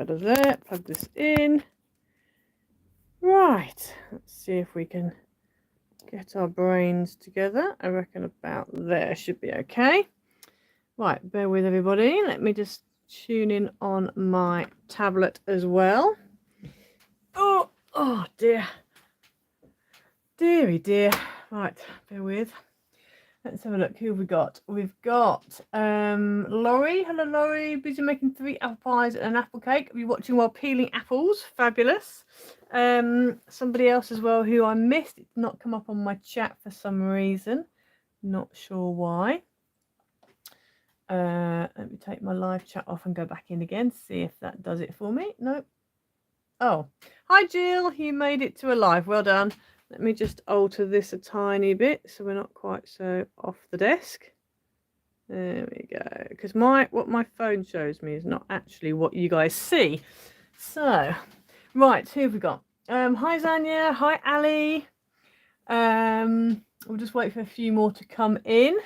better there. Plug this in. Right, let's see if we can get our brains together. I reckon about there should be okay. Right, bear with everybody. Let me just tune in on my tablet as well. Oh dear. Deary dear. Right, bear with. Let's have a look. Who have we got? We've got Laurie. Hello, Laurie. Busy making 3 apple pies and an apple cake. Are you watching while peeling apples? Fabulous. Somebody else as well who I missed. It's not come up on my chat for some reason. Not sure why. Let me take my live chat off and go back in again. See if that does it for me. Nope. Oh, hi Jill. You made it to a live. Well done. Let me just alter this a tiny bit so we're not quite so off the desk. There we go. Because what my phone shows me is not actually what you guys see. So, right, who have we got? Hi Zanya. Hi Ali. We'll just wait for a few more to come in.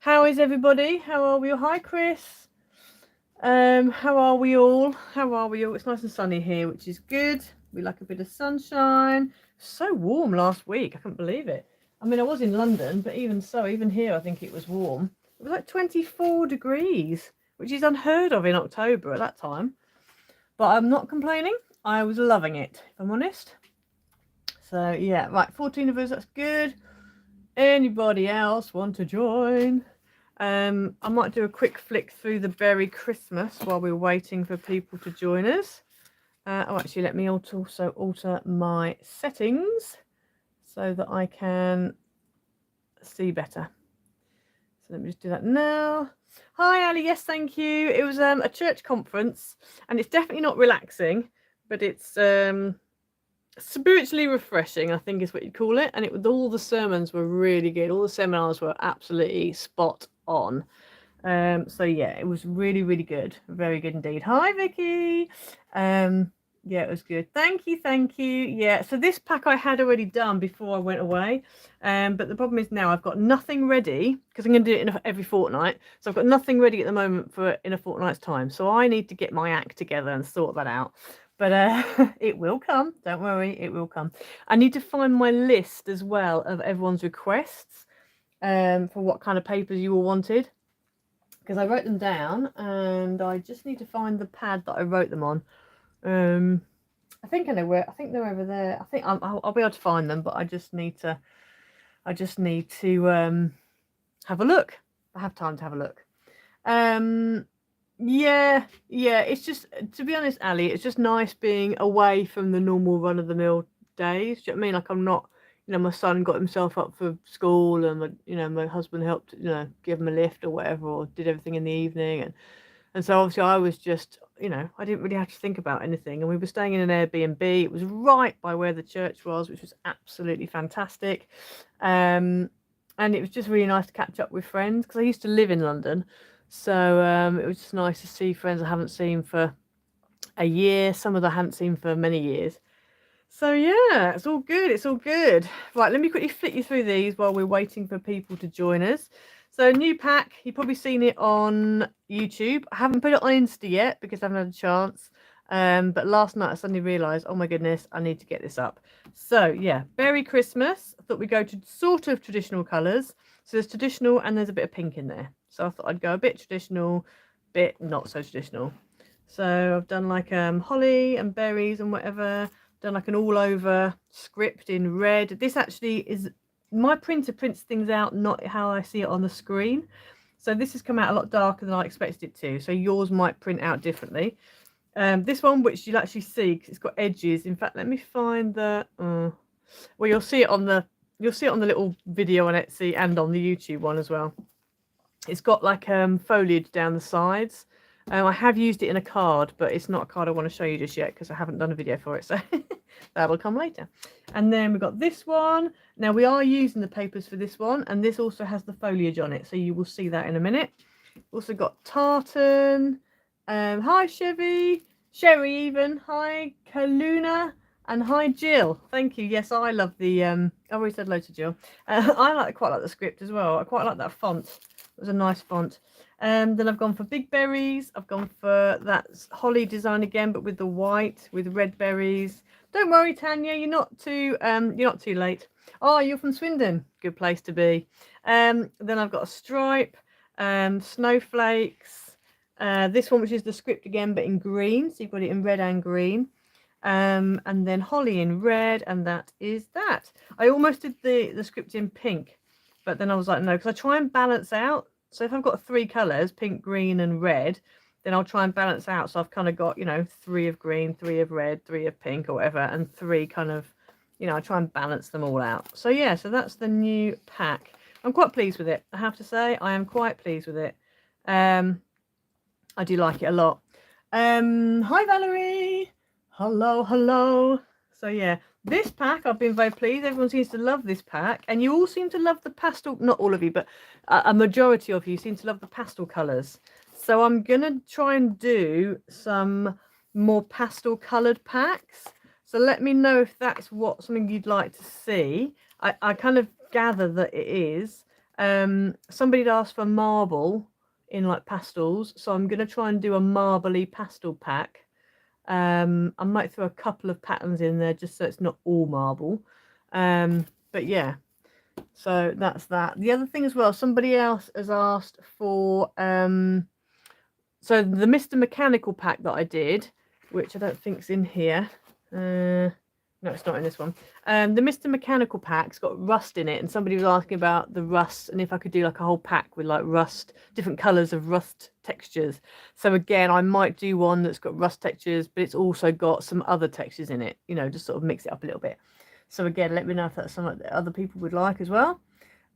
How is everybody? How are we all? Hi Chris. How are we all? How are we all? It's nice and sunny here, which is good. We like a bit of sunshine. So warm last week. I couldn't believe it. I mean, I was in London, but even so, even here, I think it was warm. It was like 24 degrees, which is unheard of in October at that time. But I'm not complaining. I was loving it, if I'm honest. So, yeah, right, 14 of us, that's good. Anybody else want to join? I might do a quick flick through the Berry Christmas while we're waiting for people to join us. Oh, actually, let me also alter my settings so that I can see better. So let me just do that now. Hi, Ali. Yes, thank you. It was a church conference, and it's definitely not relaxing, but it's spiritually refreshing, I think is what you'd call it. And all the sermons were really good. All the seminars were absolutely spot on. So yeah, it was really, really good. Very good indeed. Hi, Vicky. Yeah, it was good. Thank you. Yeah, so this pack I had already done before I went away. But the problem is now I've got nothing ready because I'm going to do it every fortnight. So I've got nothing ready at the moment for in a fortnight's time. So I need to get my act together and sort that out. But it will come. Don't worry, it will come. I need to find my list as well of everyone's requests for what kind of papers you all wanted. Because I wrote them down and I just need to find the pad that I wrote them on. I think I know where. I think they're over there. I think I'll be able to find them, but I just need to have a look. I have time to have a look. Yeah. It's just, to be honest, Ali, it's just nice being away from the normal run of the mill days. Do you know what I mean? Like I'm not. My son got himself up for school, and my husband helped, give him a lift or whatever, or did everything in the evening, and so obviously I was just, I didn't really have to think about anything. And we were staying in an Airbnb. It was right by where the church was, which was absolutely fantastic. And it was just really nice to catch up with friends because I used to live in London, so it was just nice to see friends I haven't seen for a year. Some of them I hadn't seen for many years. So yeah, it's all good. It's all good. Right, let me quickly flick you through these while we're waiting for people to join us. So new pack, you've probably seen it on YouTube. I haven't put it on Insta yet because I haven't had a chance. But last night I suddenly realised, oh my goodness, I need to get this up. So yeah, Berry Christmas. I thought we'd go to sort of traditional colours. So there's traditional and there's a bit of pink in there. So I thought I'd go a bit traditional, bit not so traditional. So I've done like holly and berries and whatever. Done like an all over script in red. This actually is, my printer prints things out not how I see it on the screen. So this has come out a lot darker than I expected it to. So yours might print out differently. This one, which you'll actually see, because it's got edges. In fact, let me find the. Well, you'll see it on the little video on Etsy and on the YouTube one as well. It's got like foliage down the sides. I have used it in a card, but it's not a card I want to show you just yet because I haven't done a video for it, so that will come later. And then we've got this one. Now we are using the papers for this one, and this also has the foliage on it, so you will see that in a minute. Also got tartan. Hi Sherry even. Hi Kaluna, and hi Jill. Thank you. Yes, I love the. I already said hello to Jill. I quite like the script as well. I quite like that font. It was a nice font. Then I've gone for big berries. I've gone for that holly design again, but with the white, with red berries. Don't worry, Tanya, you're not too late. Oh, you're from Swindon. Good place to be. Then I've got a stripe, snowflakes. This one, which is the script again, but in green. So you've got it in red and green. And then holly in red, and that is that. I almost did the script in pink, but then I was like, no, because I try and balance out. So if I've got 3 colours, pink, green, and red, then I'll try and balance out. So I've kind of got, 3 of green, 3 of red, 3 of pink, or whatever, and 3 kind of, I try and balance them all out. So yeah, so that's the new pack. I'm quite pleased with it. I have to say, I am quite pleased with it. I do like it a lot. Hi Valerie. Hello, hello. So yeah, this pack, I've been very pleased. Everyone seems to love this pack, and you all seem to love the pastel. Not all of you, but a majority of you seem to love the pastel colours. So I'm gonna try and do some more pastel coloured packs. So let me know if that's something you'd like to see. I kind of gather that it is. Somebody had asked for marble in like pastels, so I'm gonna try and do a marbly pastel pack. I might throw a couple of patterns in there just so it's not all marble. But yeah, so that's that. The other thing as well, somebody else has asked for so the Mr. Mechanical pack that I did, which I don't think's in here. No, it's not in this one. The Mr. Mechanical pack's got rust in it, and somebody was asking about the rust and if I could do like a whole pack with like rust, different colours of rust textures. So again, I might do one that's got rust textures, but it's also got some other textures in it, just sort of mix it up a little bit. So again, let me know if that's something that other people would like as well.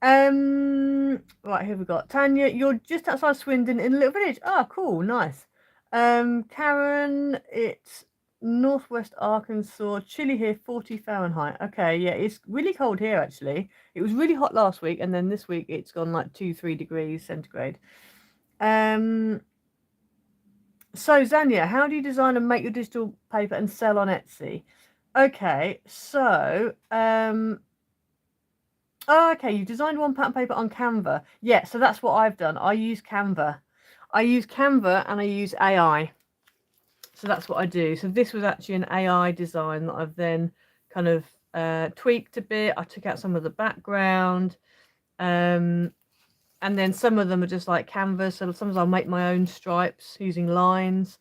Right, here we got Tanya. You're just outside Swindon in a little village. Oh, cool, nice. Karen, it's Northwest Arkansas, chilly here, 40 Fahrenheit. Okay, yeah, it's really cold here actually. It was really hot last week, and then this week it's gone like 2-3 degrees centigrade. So Zanya, how do you design and make your digital paper and sell on Etsy? Okay, so okay, you designed one pattern paper on Canva. Yeah, so that's what I've done. I use Canva. I use Canva and I use AI. So that's what I do. So this was actually an AI design that I've then kind of tweaked a bit. I took out some of the background. And then some of them are just like canvas. So sometimes I'll make my own stripes using lines.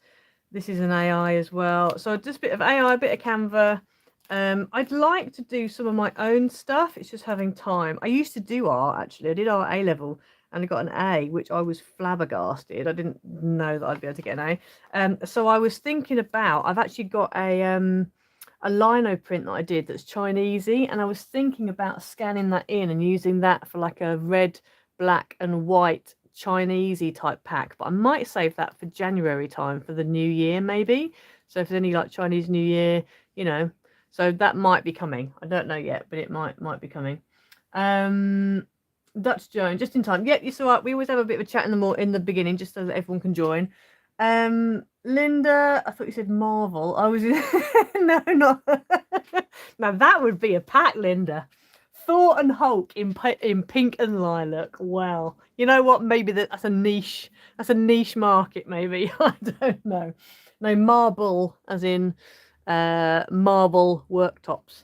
This is an AI as well. So just a bit of AI, a bit of Canva. I'd like to do some of my own stuff. It's just having time. I used to do art, actually. I did art A-level and I got an A, which I was flabbergasted. I didn't know that I'd be able to get an A. So I was thinking about, I've actually got a lino print that I did that's Chinesey, and I was thinking about scanning that in and using that for like a red, black and white Chinesey type pack, but I might save that for January time for the new year maybe. So if there's any like Chinese New Year, so that might be coming. I don't know yet, but it might be coming. Dutch Joan, just in time. Yep, it's all right. We always have a bit of a chat in the beginning, just so that everyone can join. Linda, I thought you said Marvel. I was no, not now that would be a pack, Linda. Thor and Hulk in pink and lilac. Wow. You know what? Maybe that's a niche. That's a niche market. Maybe I don't know. No, marble, as in marble worktops.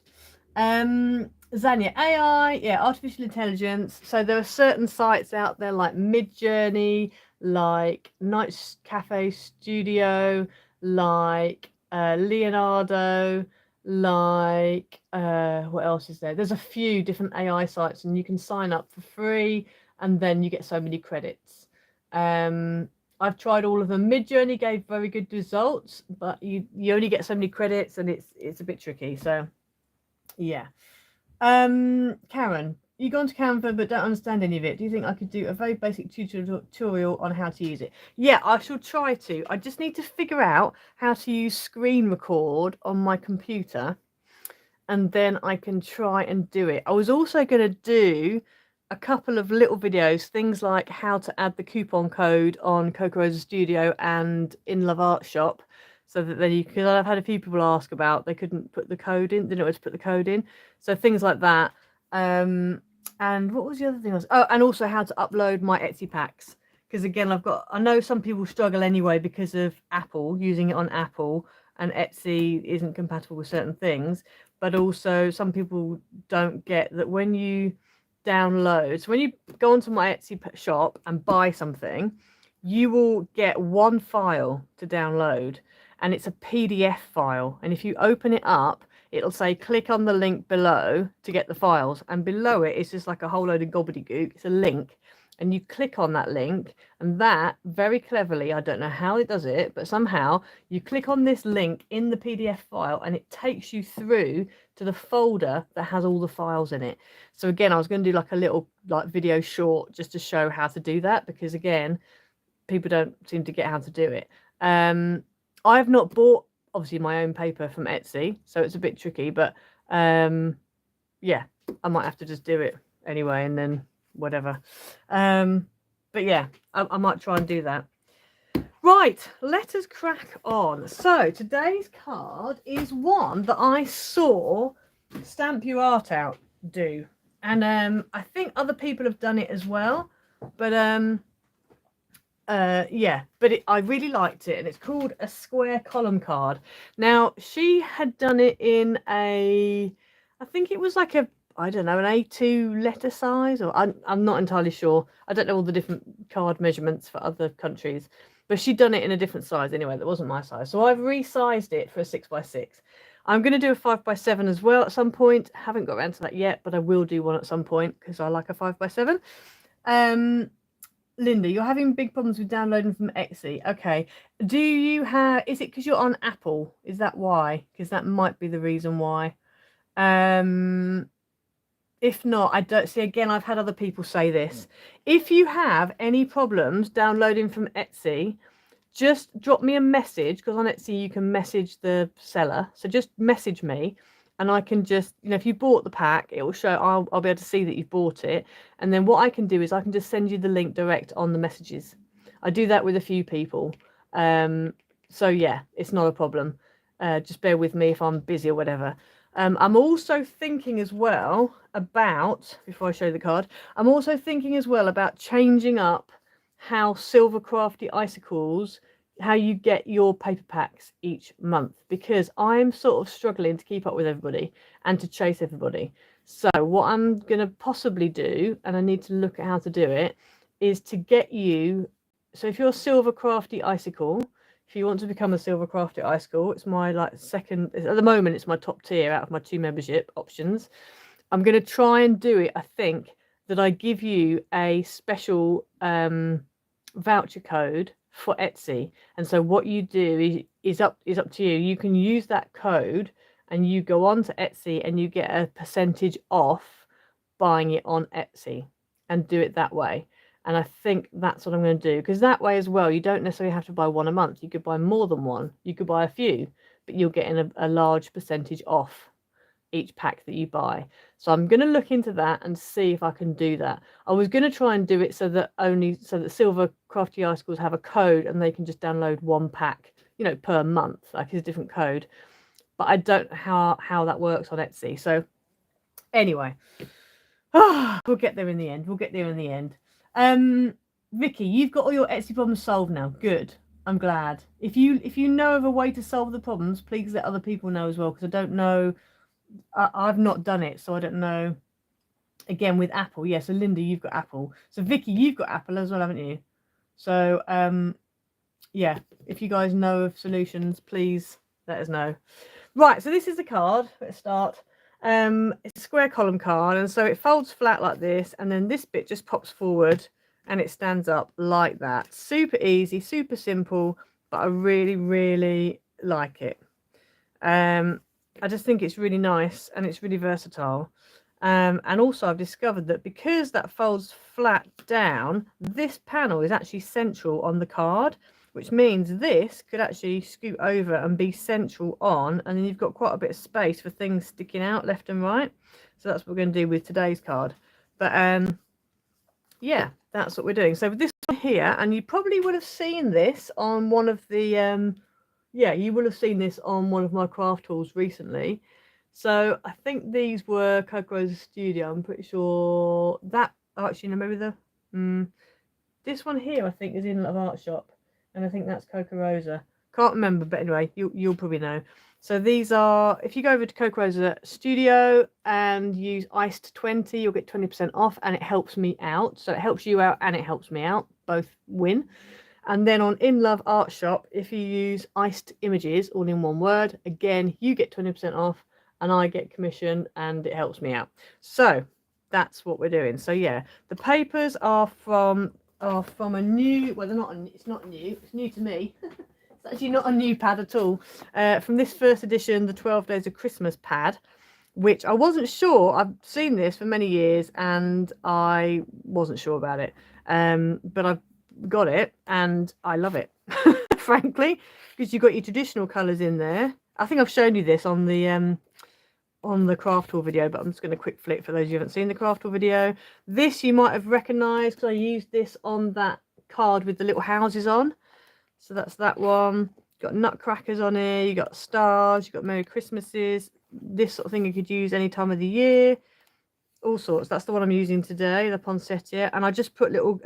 Zanya, AI, yeah, artificial intelligence. So there are certain sites out there like Midjourney, like Night Cafe Studio, like Leonardo, like what else is there? There's a few different AI sites, and you can sign up for free, and then you get so many credits. I've tried all of them. Midjourney gave very good results, but you only get so many credits, and it's a bit tricky. So yeah. Karen, you go onto Canva but don't understand any of it. Do you think I could do a very basic tutorial on how to use it? Yeah, I shall try to. I just need to figure out how to use screen record on my computer, and then I can try and do it. I was also going to do a couple of little videos, things like how to add the coupon code on Coco Rosa Studio and In Love Art Shop, so that then because I've had a few people ask about they couldn't put the code in, they didn't know where to put the code in. So things like that. And what was the other thing? Oh, and also how to upload my Etsy packs. Because again, I know some people struggle anyway because of Apple, using it on Apple, and Etsy isn't compatible with certain things. But also some people don't get that when you download, so when you go onto my Etsy shop and buy something, you will get one file to download, and it's a PDF file. And if you open it up, it'll say click on the link below to get the files, and below it is just like a whole load of gobbledygook. It's a link, and you click on that link, and that very cleverly, I don't know how it does it, but somehow you click on this link in the PDF file and it takes you through to the folder that has all the files in it. So again, I was going to do like a little like video short just to show how to do that, because again, people don't seem to get how to do it. I've not bought obviously my own paper from Etsy, so it's a bit tricky, but yeah, I might have to just do it anyway and then whatever. But yeah, I might try and do that. Right, let us crack on. So today's card is one that I saw Stamp Your Art Out do, and I think other people have done it as well, but yeah, but I really liked it, and it's called a square column card. Now she had done it in I think it was like I don't know, an A2 letter size, or I'm not entirely sure. I don't know all the different card measurements for other countries, but she'd done it in a different size anyway. That wasn't my size, so I've resized it for a 6x6. I'm going to do a 5x7 as well at some point. Haven't got around to that yet, but I will do one at some point because I like a 5x7. Linda, you're having big problems with downloading from Etsy. Okay. Do you have, is it because you're on Apple? Is that why? Because that might be the reason why. If not, I don't see, again, I've had other people say this. If you have any problems downloading from Etsy, just drop me a message, because on Etsy you can message the seller. So just message me, and I can just, you know, if you bought the pack, it will show, I'll be able to see that you've bought it. And then what I can do is I can just send you the link direct on the messages. I do that with a few people. So yeah, it's not a problem. Just bear with me if I'm busy or whatever. I'm also thinking as well about, before I show you the card, I'm also thinking as well about changing up how Silver Crafty Icicles, how you get your paper packs each month, because I'm sort of struggling to keep up with everybody and to chase everybody. So what I'm going to possibly do, and I need to look at how to do it, is to get you, so if you're a Silver Crafty Icicle, if you want to become a Silver Crafty Icicle, it's my like second, at the moment it's my top tier out of my 2 membership options. I'm going to try and do it, I think, that I give you a special voucher code for Etsy. And so what you do is up to you. You can use that code and you go on to Etsy and you get a percentage off buying it on Etsy, and do it that way. And I think that's what I'm going to do, because that way as well, you don't necessarily have to buy one a month. You could buy more than one. You could buy a few, but you're getting a large percentage off each pack that you buy. So I'm going to look into that and see if I can do that. I was going to try and do it so that Silver Crafty Icicles have a code and they can just download one pack, you know, per month, like it's a different code. But I don't know how that works on Etsy. So anyway, we'll get there in the end. We'll get there in the end. Vicky, you've got all your Etsy problems solved now. Good. I'm glad. If you know of a way to solve the problems, please let other people know as well, because I don't know. I've not done it, so I don't know. Again, with Apple, yeah. So Linda, you've got Apple. So Vicky, you've got Apple as well, haven't you? So yeah. If you guys know of solutions, please let us know. Right. So this is the card. Let's start. It's a square column card, and so it folds flat like this, and then this bit just pops forward and it stands up like that. Super easy, super simple, but I really, really like it. I just think it's really nice and it's really versatile. And also I've discovered that because that folds flat down, this panel is actually central on the card, which means this could actually scoot over and be central on, and then you've got quite a bit of space for things sticking out left and right. So that's what we're going to do with today's card. But yeah, that's what we're doing. So with this one here, and you probably would have seen this on one of the yeah, you will have seen this on one of my craft tools recently. So I think these were Coco Rosa Studio. I'm pretty sure that. Oh, actually, no, maybe this one here I think is in Love Art Shop, and I think that's Coco Rosa. Can't remember, but anyway, you'll probably know. So these are, if you go over to Coco Rosa Studio and use iced 20, you'll get 20% off, and it helps me out. So it helps you out and it helps me out. Both win. And then on In Love Art Shop, if you use iced images, all in one word, again, you get 20% off and I get commission and it helps me out. So that's what we're doing. So yeah, the papers are from a new, well, they're not, it's not new, it's new to me. It's actually not a new pad at all. From this first edition, the 12 Days of Christmas pad, which I wasn't sure. I've seen this for many years and I wasn't sure about it. But I've got it and I love it, frankly, because you've got your traditional colours in there. I think I've shown you this on the craft tool video, but I'm just going to quick flick for those who haven't seen the craft tool video. This you might have recognised because I used this on that card with the little houses on. So that's that one. You've got nutcrackers on here, you got stars, you've got Merry Christmases, this sort of thing you could use any time of the year, all sorts. That's the one I'm using today, the poinsettia, and I just put little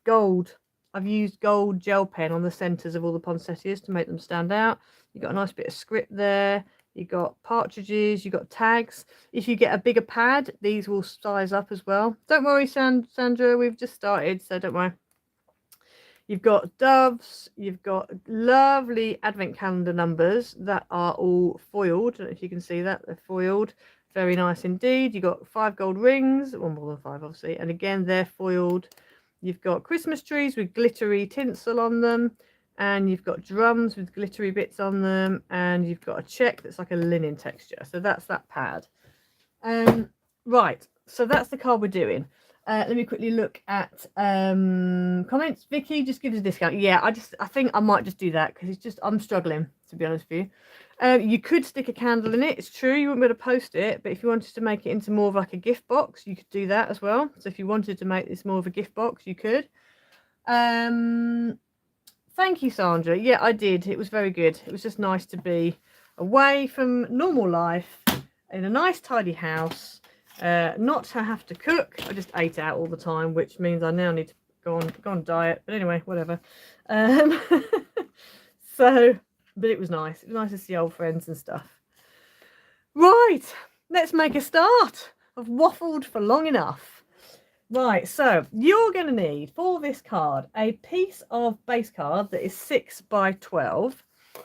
gold. I've used gold gel pen on the centres of all the poinsettias to make them stand out. You've got a nice bit of script there. You've got partridges, you've got tags. If you get a bigger pad, these will size up as well. Don't worry, Sandra, we've just started, so don't worry. You've got doves, you've got lovely advent calendar numbers that are all foiled. I don't know if you can see that, they're foiled. Very nice indeed. You've got 5 gold rings, well, more than 5 obviously, and again they're foiled. You've got Christmas trees with glittery tinsel on them, and you've got drums with glittery bits on them, and you've got a check that's like a linen texture. So that's that pad. Right, so that's the card we're doing. Let me quickly look at comments. Vicky, just give us a discount. Yeah, I think I might just do that because it's just, I'm struggling, to be honest with you. You could stick a candle in it. It's true, you wouldn't be able to post it, but if you wanted to make it into more of like a gift box, you could do that as well. So if you wanted to make this more of a gift box, you could. Thank you, Sandra. Yeah, I did. It was very good. It was just nice to be away from normal life in a nice tidy house. Not to have to cook. I just ate out all the time, which means I now need to go on diet. But anyway, whatever. But it was nice. It was nice to see old friends and stuff. Right, let's make a start. I've waffled for long enough. Right, so you're going to need for this card a piece of base card that is 6 by 12,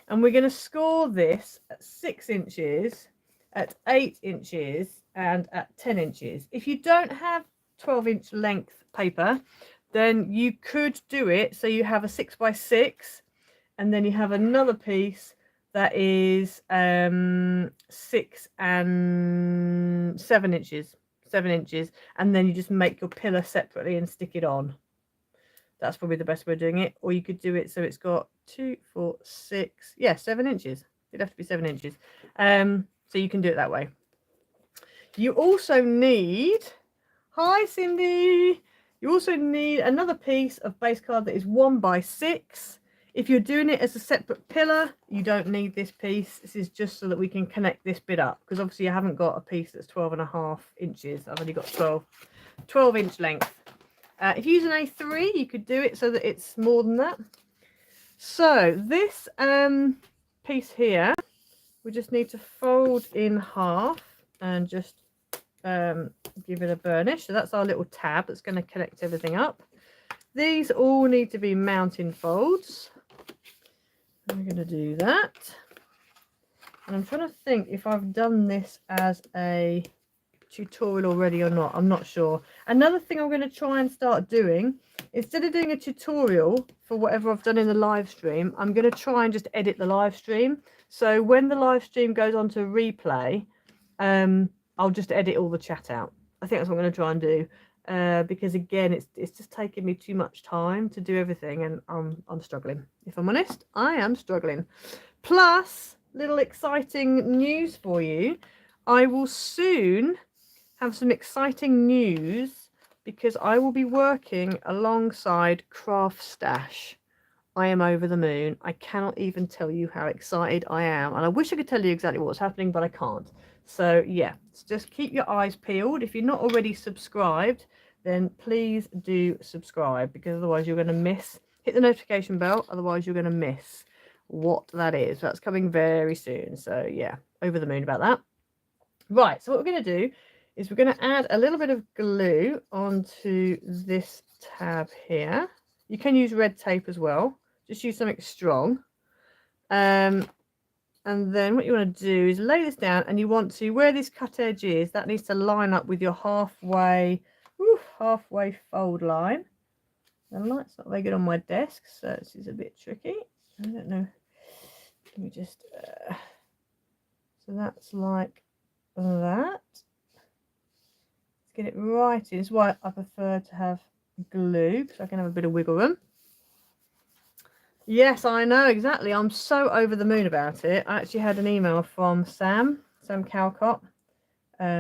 and we're going to score this at 6 inches, at 8 inches, and at 10 inches. If you don't have 12-inch length paper, then you could do it so you have a 6 by 6, and then you have another piece that is 6 and 7 inches. 7 inches, and then you just make your pillar separately and stick it on. That's probably the best way of doing it. Or you could do it so it's got 2, 4, 6, yeah, 7 inches. It'd have to be 7 inches. So you can do it that way. You also need, hi Cindy, you also need another piece of base card that is 1 by 6. If you're doing it as a separate pillar, you don't need this piece. This is just so that we can connect this bit up, because obviously I haven't got a piece that's 12.5 inches. I've only got 12 inch length. If you use an A3, you could do it so that it's more than that. So this piece here, we just need to fold in half and just give it a burnish. So that's our little tab that's going to connect everything up. These all need to be mounting folds. I'm going to do that. And I'm trying to think if I've done this as a tutorial already or not. I'm not sure. Another thing I'm going to try and start doing, instead of doing a tutorial for whatever I've done in the live stream, I'm going to try and just edit the live stream. So when the live stream goes on to replay, I'll just edit all the chat out. I think that's what I'm going to try and do. Because again, it's just taking me too much time to do everything, and I'm struggling. If I'm honest, I am struggling. Plus, little exciting news for you. I will soon have some exciting news because I will be working alongside Craft Stash I am over the moon. I cannot even tell you how excited I am. And I wish I could tell you exactly what's happening, but I can't. So yeah, just keep your eyes peeled. If you're not already subscribed, then please do subscribe, because otherwise you're going to miss. Hit the notification bell, otherwise you're going to miss what that is. That's coming very soon. So yeah, over the moon about that. Right, so what we're going to do is we're going to add a little bit of glue onto this tab here. You can use red tape as well. Just use something strong. And then what you want to do is lay this down, and you want to, where this cut edge is, that needs to line up with your halfway fold line. The light's not very good on my desk, so this is a bit tricky. I don't know. Let me just, so that's like that. Let's get it right in. This is why I prefer to have glue, because I can have a bit of wiggle room. Yes, I know, exactly. I'm so over the moon about it. I actually had an email from Sam Calcott.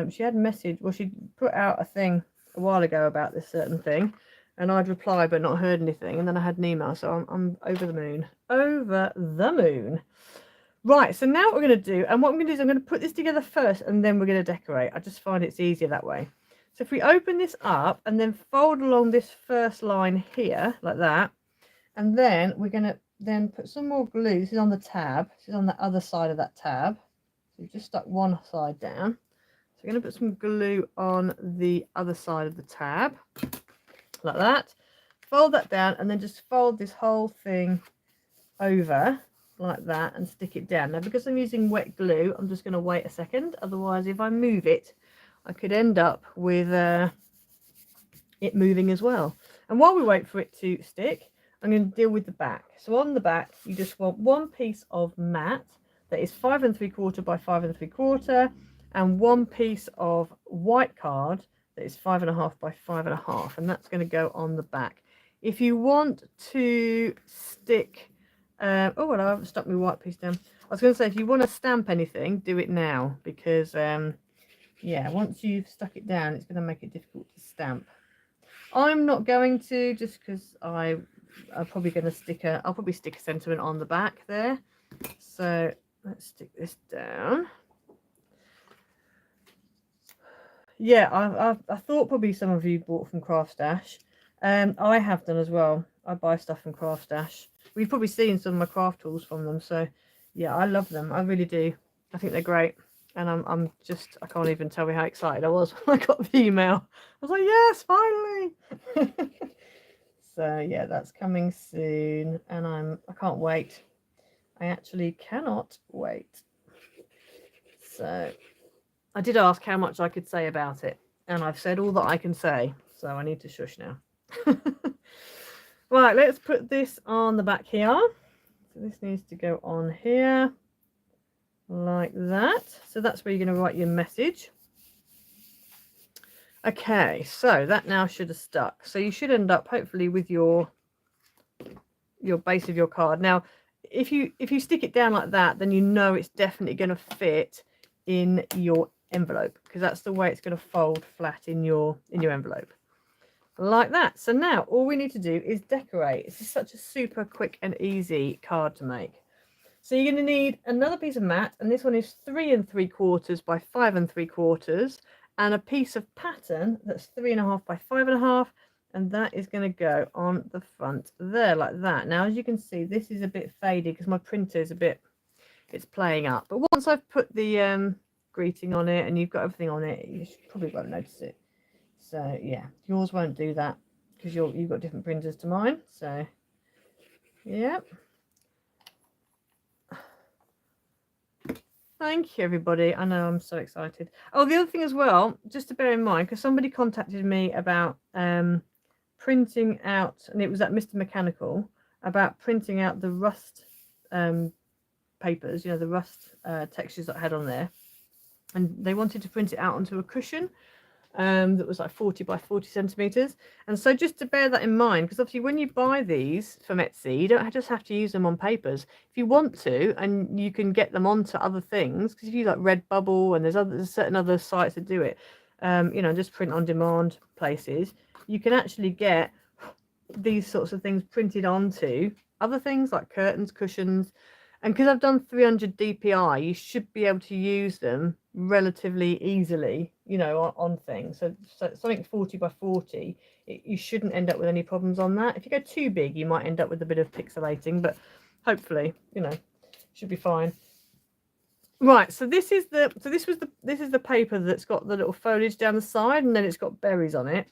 She had a message, well, she put out a thing a while ago about this certain thing, and I'd replied but not heard anything, and then I had an email, so I'm over the moon. Over the moon. Right, so now what we're going to do, and what I'm going to do is I'm going to put this together first, and then we're going to decorate. I just find it's easier that way. So if we open this up and then fold along this first line here, like that, and then we're going to then put some more glue. This is on the tab. This is on the other side of that tab. So we've just stuck one side down. So we're going to put some glue on the other side of the tab, like that. Fold that down, and then just fold this whole thing over like that and stick it down. Now, because I'm using wet glue, I'm just going to wait a second. Otherwise, if I move it, I could end up with it moving as well. And while we wait for it to stick, I'm going to deal with the back. So on the back, you just want one piece of mat that is 5 3/4 by 5 3/4, and one piece of white card that is 5 1/2 by 5 1/2, and that's going to go on the back. If you want to stick, oh well, I haven't stuck my white piece down. I was going to say, if you want to stamp anything, do it now, because yeah, once you've stuck it down, it's going to make it difficult to stamp. I'm not going to, just because I'm probably going to stick I'll probably stick a sentiment on the back there. So let's stick this down. Yeah, I thought probably some of you bought from Craft Stash. I have done as well. I buy stuff from Craft Stash. We've probably seen some of my craft tools from them. So yeah, I love them. I really do. I think they're great. And I'm just, I can't even tell you how excited I was when I got the email. I was like, yes, finally. So yeah, that's coming soon, and I can't wait. I actually cannot wait. So I did ask how much I could say about it, and I've said all that I can say, so I need to shush now. Right, let's put this on the back here. So this needs to go on here like that. So that's where you're going to write your message. Okay, so that now should have stuck. So you should end up hopefully with your base of your card. Now, if you stick it down like that, then you know it's definitely going to fit in your envelope, because that's the way it's going to fold flat in your envelope, like that. So now all we need to do is decorate. This is such a super quick and easy card to make. So you're going to need another piece of mat, and this one is 3 3/4 by 5 3/4. And a piece of pattern that's 3 1/2 by 5 1/2, and that is going to go on the front there, like that. Now, as you can see, this is a bit faded because my printer is it's playing up. But once I've put the greeting on it and you've got everything on it, you probably won't notice it. So yeah, yours won't do that because you've got different printers to mine. So yeah. Thank you, everybody. I know, I'm so excited. Oh, the other thing as well, just to bear in mind, because somebody contacted me about printing out, and it was at Mr. Mechanical, about printing out the rust papers, you know, the rust textures that I had on there. And they wanted to print it out onto a cushion that was like 40 by 40 centimeters. And so just to bear that in mind, because obviously when you buy these from Etsy, you don't just have to use them on papers. If you want to, and you can get them onto other things, because if you like Redbubble, and there's certain other sites that do it, you know, just print on demand places, you can actually get these sorts of things printed onto other things like curtains, cushions. And because I've done 300 DPI, you should be able to use them relatively easily, you know, on things. So something 40 by 40, you shouldn't end up with any problems on that. If you go too big, you might end up with a bit of pixelating, but hopefully, you know, should be fine. Right, so this is the paper that's got the little foliage down the side, and then it's got berries on it.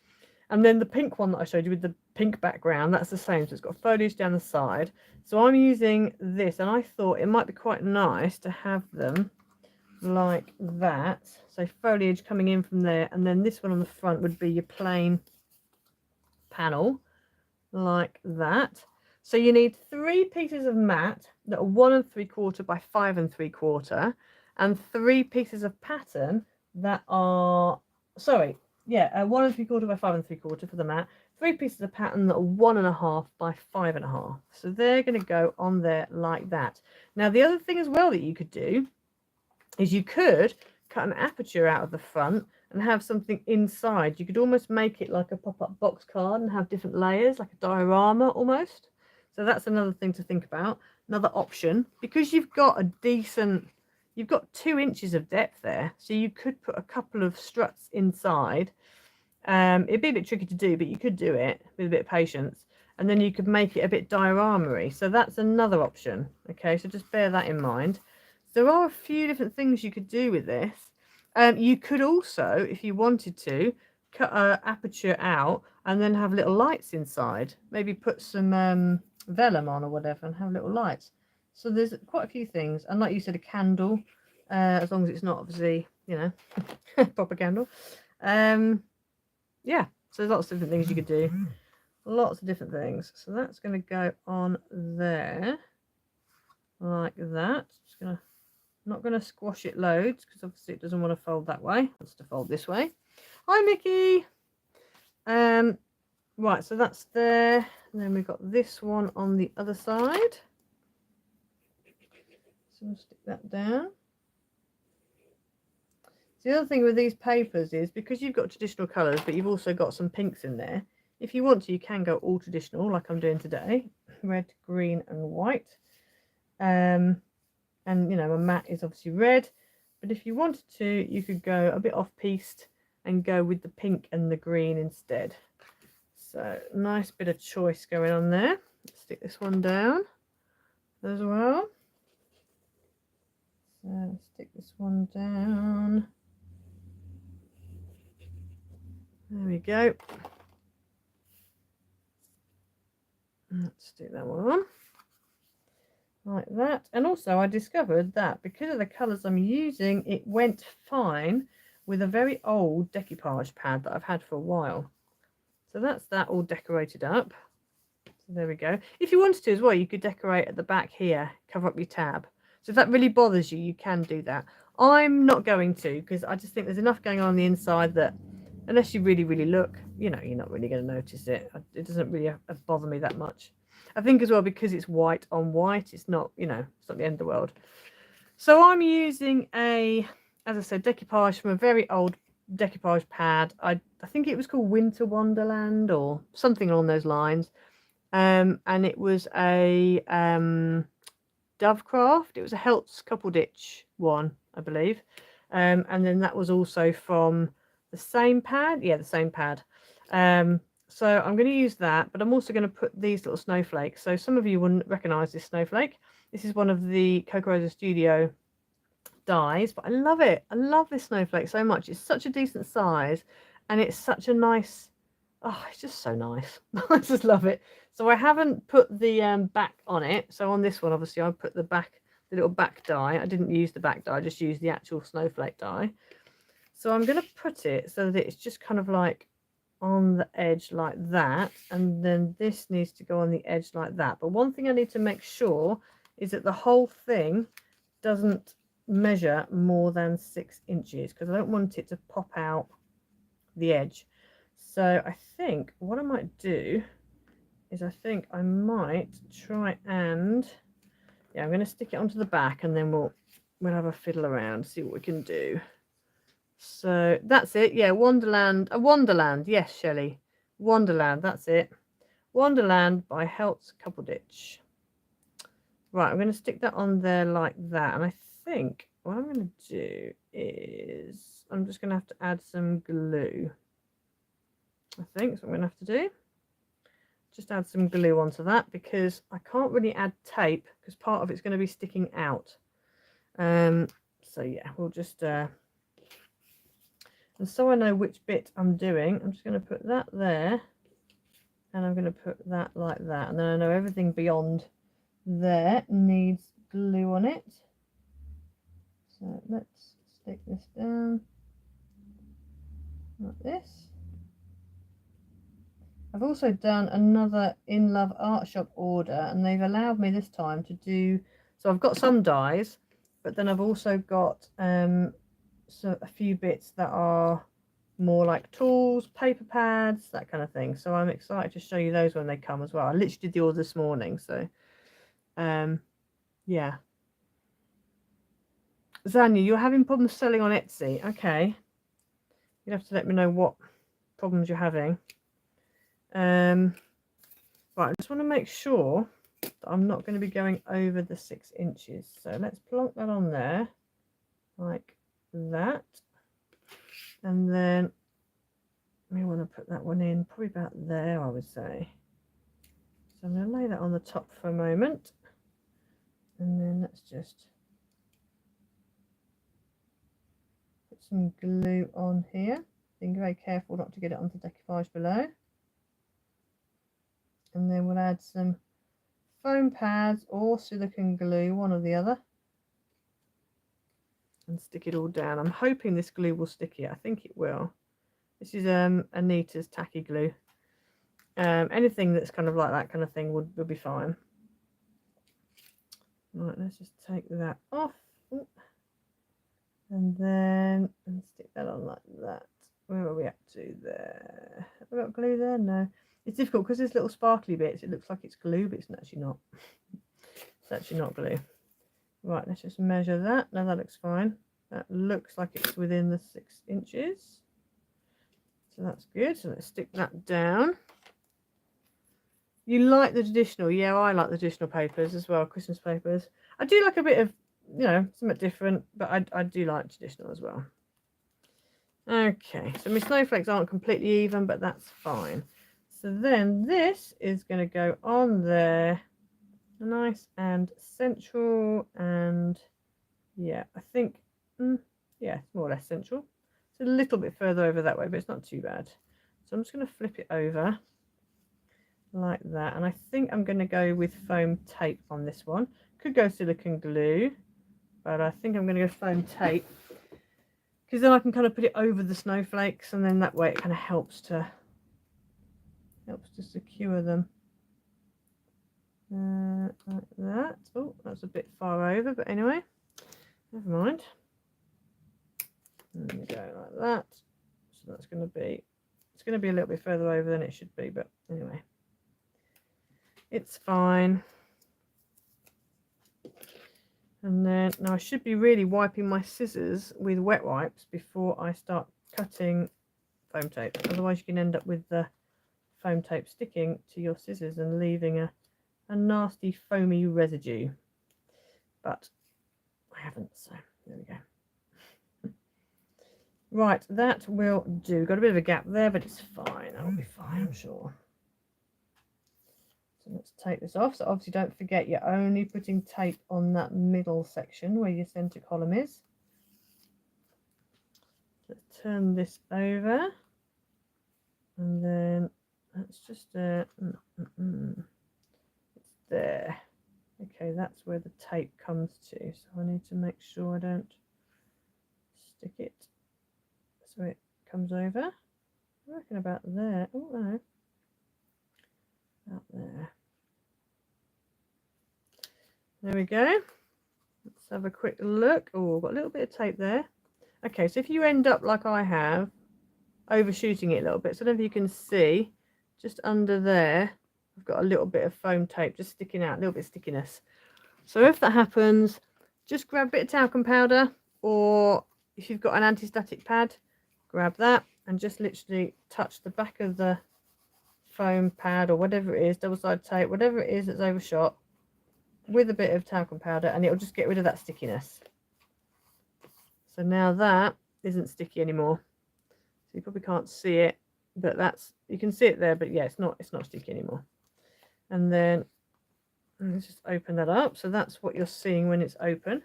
And then the pink one that I showed you with the pink background, that's the same. So it's got foliage down the side. So I'm using this, and I thought it might be quite nice to have them like that. So foliage coming in from there, and then this one on the front would be your plain panel, like that. So you need 3 pieces of mat that are 1 3/4 by 5 3/4, and 3 pieces of pattern that are, sorry, yeah, 1 3/4 by 5 3/4 for the mat. 3 pieces of pattern that are 1.5 by 5.5. So they're going to go on there like that. Now the other thing as well that you could do is you could cut an aperture out of the front and have something inside. You could almost make it like a pop-up box card and have different layers, like a diorama almost. So that's another thing to think about. Another option, because you've got 2 inches of depth there, so you could put a couple of struts inside. It'd be a bit tricky to do, but you could do it with a bit of patience, and then you could make it a bit diorama-y. So that's another option. Okay, so just bear that in mind. There are a few different things you could do with this. You could also, if you wanted to, cut an aperture out and then have little lights inside. Maybe put some vellum on or whatever and have little lights. So there's quite a few things. And like you said, a candle, as long as it's not obviously, you know, proper candle. Yeah, so there's lots of different things you could do. Lots of different things. So that's going to go on there like that. Just gonna, not going to squash it loads because obviously it doesn't want to fold that way. It wants to fold this way. Hi, Mickey. Right, so that's there. And then we've got this one on the other side. So we'll stick that down. The other thing with these papers is because you've got traditional colours, but you've also got some pinks in there. If you want to, you can go all traditional, like I'm doing today. Red, green and white. And, you know, my mat is obviously red. But if you wanted to, you could go a bit off-piste and go with the pink and the green instead. So, nice bit of choice going on there. Let's stick this one down as well. So, stick this one down. There we go. Let's stick that one on. Like that. And also I discovered that because of the colours I'm using, it went fine with a very old decoupage pad that I've had for a while. So that's that all decorated up. So there we go. If you wanted to as well, you could decorate at the back here, cover up your tab. So if that really bothers you, you can do that. I'm not going to, because I just think there's enough going on the inside that unless you really, really look, you know, you're not really going to notice it. It doesn't really bother me that much. I think as well, because it's white on white, it's not, you know, it's not the end of the world. So I'm using a, as I said, decoupage from a very old decoupage pad. I think it was called Winter Wonderland or something along those lines. And it was a Dovecraft. It was a Heltz couple ditch one, I believe. And then that was also from the same pad. Yeah, the same pad. So I'm going to use that, but I'm also going to put these little snowflakes. So some of you wouldn't recognise this snowflake. This is one of the Coco Rosa Studio dies, but I love it. I love this snowflake so much. It's such a decent size, and it's such a nice, oh, it's just so nice. I just love it. So I haven't put the back on it. So on this one, obviously, I put the back, the little back die. I didn't use the back die. I just used the actual snowflake die. So I'm going to put it so that it's just kind of like on the edge like that, and then this needs to go on the edge like that. But one thing I need to make sure is that the whole thing doesn't measure more than 6 inches, because I don't want it to pop out the edge. So I think what I might do is I think I might try and, yeah, I'm going to stick it onto the back, and then we'll have a fiddle around, see what we can do. So that's it. Yeah, Wonderland. A Wonderland. Yes, Shelley. Wonderland. That's it. Wonderland by Heltz Couple Ditch. Right, I'm going to stick that on there like that. And I think what I'm going to do is I'm just going to have to add some glue. I think that's what I'm going to have to do. Just add some glue onto that because I can't really add tape because part of it's going to be sticking out. So yeah, we'll just and so I know which bit I'm doing, I'm just going to put that there and I'm going to put that like that, and then I know everything beyond there needs glue on it. So let's stick this down like this. I've also done another In Love Art Shop order, and they've allowed me this time to do, so I've got some dies, but then I've also got so a few bits that are more like tools, paper pads, that kind of thing. So I'm excited to show you those when they come as well. I literally did the order this morning, so yeah. Zanya, you're having problems selling on Etsy. Okay, you'd have to let me know what problems you're having. Right, I just want to make sure that I'm not going to be going over the 6 inches. So let's plonk that on there like that. And then we want to put that one in probably about there, I would say. So I'm going to lay that on the top for a moment. And then let's just put some glue on here. Being very careful not to get it onto decoupage below. And then we'll add some foam pads or silicone glue, one or the other, and stick it all down. I'm hoping this glue will stick it. I think it will. This is Anita's tacky glue. Anything that's kind of like that kind of thing would be fine. Right, let's just take that off. Ooh. And then stick that on like that. Where are we up to there? Have we got glue there? No. It's difficult because there's little sparkly bits. It looks like it's glue, but it's actually not. It's actually not glue. Right, let's just measure that. No, that looks fine. That looks like it's within the 6 inches. So that's good. So let's stick that down. You like the traditional? Yeah, I like the traditional papers as well, Christmas papers. I do like a bit of, you know, something different, but I do like traditional as well. Okay, so my snowflakes aren't completely even, but that's fine. So then this is going to go on there, nice and central, and yeah, I think, yeah, more or less central. It's a little bit further over that way, but it's not too bad. So I'm just going to flip it over like that, and I think I'm going to go with foam tape on this one. Could go silicone glue, but I think I'm going to go foam tape because then I can kind of put it over the snowflakes, and then that way it kind of helps to secure them like that. Oh, that's a bit far over, but anyway, never mind. There we go, like that. So that's going to be, it's going to be a little bit further over than it should be, but anyway, it's fine. And then now I should be really wiping my scissors with wet wipes before I start cutting foam tape. Otherwise you can end up with the foam tape sticking to your scissors and leaving a nasty foamy residue. But I haven't, so there we go. Right, that will do. Got a bit of a gap there, but it's fine. That will be fine, I'm sure. So let's take this off. So obviously don't forget you're only putting tape on that middle section where your centre column is. Let's turn this over. And then let's just, it's there. Okay, that's where the tape comes to. So I need to make sure I don't stick it so it comes over. I reckon about there. Oh no. Out there. There we go. Let's have a quick look. Oh, I've got a little bit of tape there. Okay, so if you end up like I have, overshooting it a little bit, so I don't know if you can see, just under there, I've got a little bit of foam tape just sticking out, a little bit of stickiness. So if that happens, just grab a bit of talcum powder, or if you've got an anti-static pad, grab that and just literally touch the back of the foam pad or whatever it is, double-sided tape, whatever it is that's overshot, with a bit of talcum powder, and it'll just get rid of that stickiness. So now that isn't sticky anymore. So you probably can't see it, but you can see it there, but yeah, it's not sticky anymore. And then let's just open that up. So that's what you're seeing when it's open.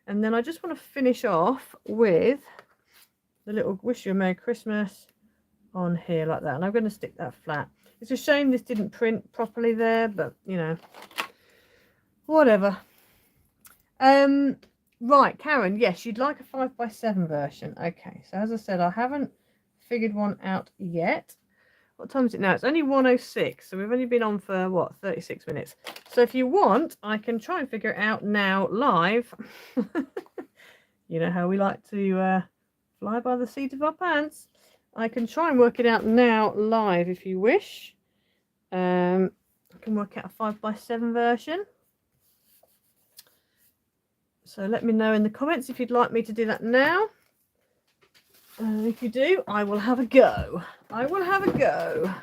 And then I just want to finish off with the little wish you a Merry Christmas on here like that. And I'm going to stick that flat. It's a shame this didn't print properly there, but you know, whatever. Right, Karen, yes, you'd like a 5x7 version. Okay, so as I said, I haven't figured one out yet. What time is it now? It's only 1:06, so we've only been on for, what, 36 minutes. So if you want, I can try and figure it out now live. You know how we like to fly by the seat of our pants. I can try and work it out now live if you wish. I can work out a 5x7 version. So let me know in the comments if you'd like me to do that now. If you do, I will have a go. I will have a go.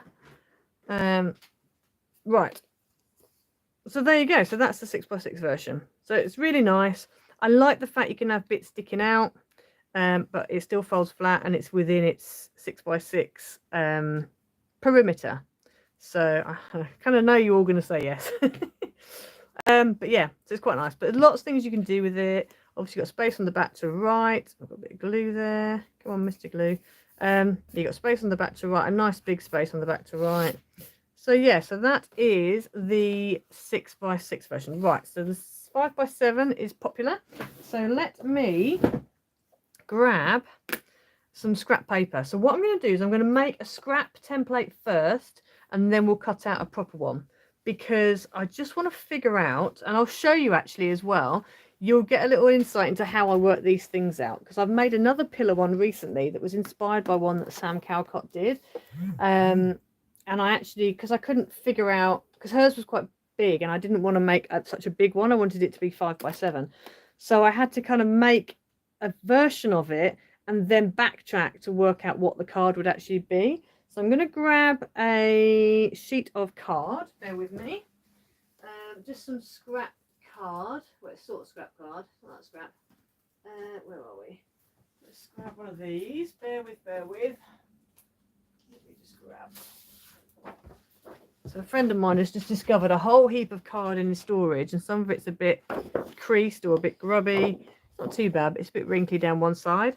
Right. So there you go. So that's the 6x6 version. So it's really nice. I like the fact you can have bits sticking out, but it still folds flat and it's within its 6x6 perimeter. So I kind of know you're all going to say yes. But yeah, so it's quite nice. But there's lots of things you can do with it. Obviously, you've got space on the back to right. I've got a bit of glue there. Come on, Mr. Glue. You've got space on the back to right. A nice big space on the back to right. So yeah, so that is the 6x6 version. Right, so the 5x7 is popular. So let me grab some scrap paper. So what I'm going to do is I'm going to make a scrap template first, and then we'll cut out a proper one. Because I just want to figure out, and I'll show you actually as well, you'll get a little insight into how I work these things out. Because I've made another pillar one recently that was inspired by one that Sam Cowcott did. And I actually, because I couldn't figure out, because hers was quite big and I didn't want to make such a big one. I wanted it to be 5x7. So I had to kind of make a version of it and then backtrack to work out what the card would actually be. So I'm going to grab a sheet of card, bear with me, just some scrap card, well, it's sort of scrap card, not scrap, where are we? Let's grab one of these, bear with, let me just grab. So a friend of mine has just discovered a whole heap of card in his storage, and some of it's a bit creased or a bit grubby. Not too bad, but it's a bit wrinkly down one side.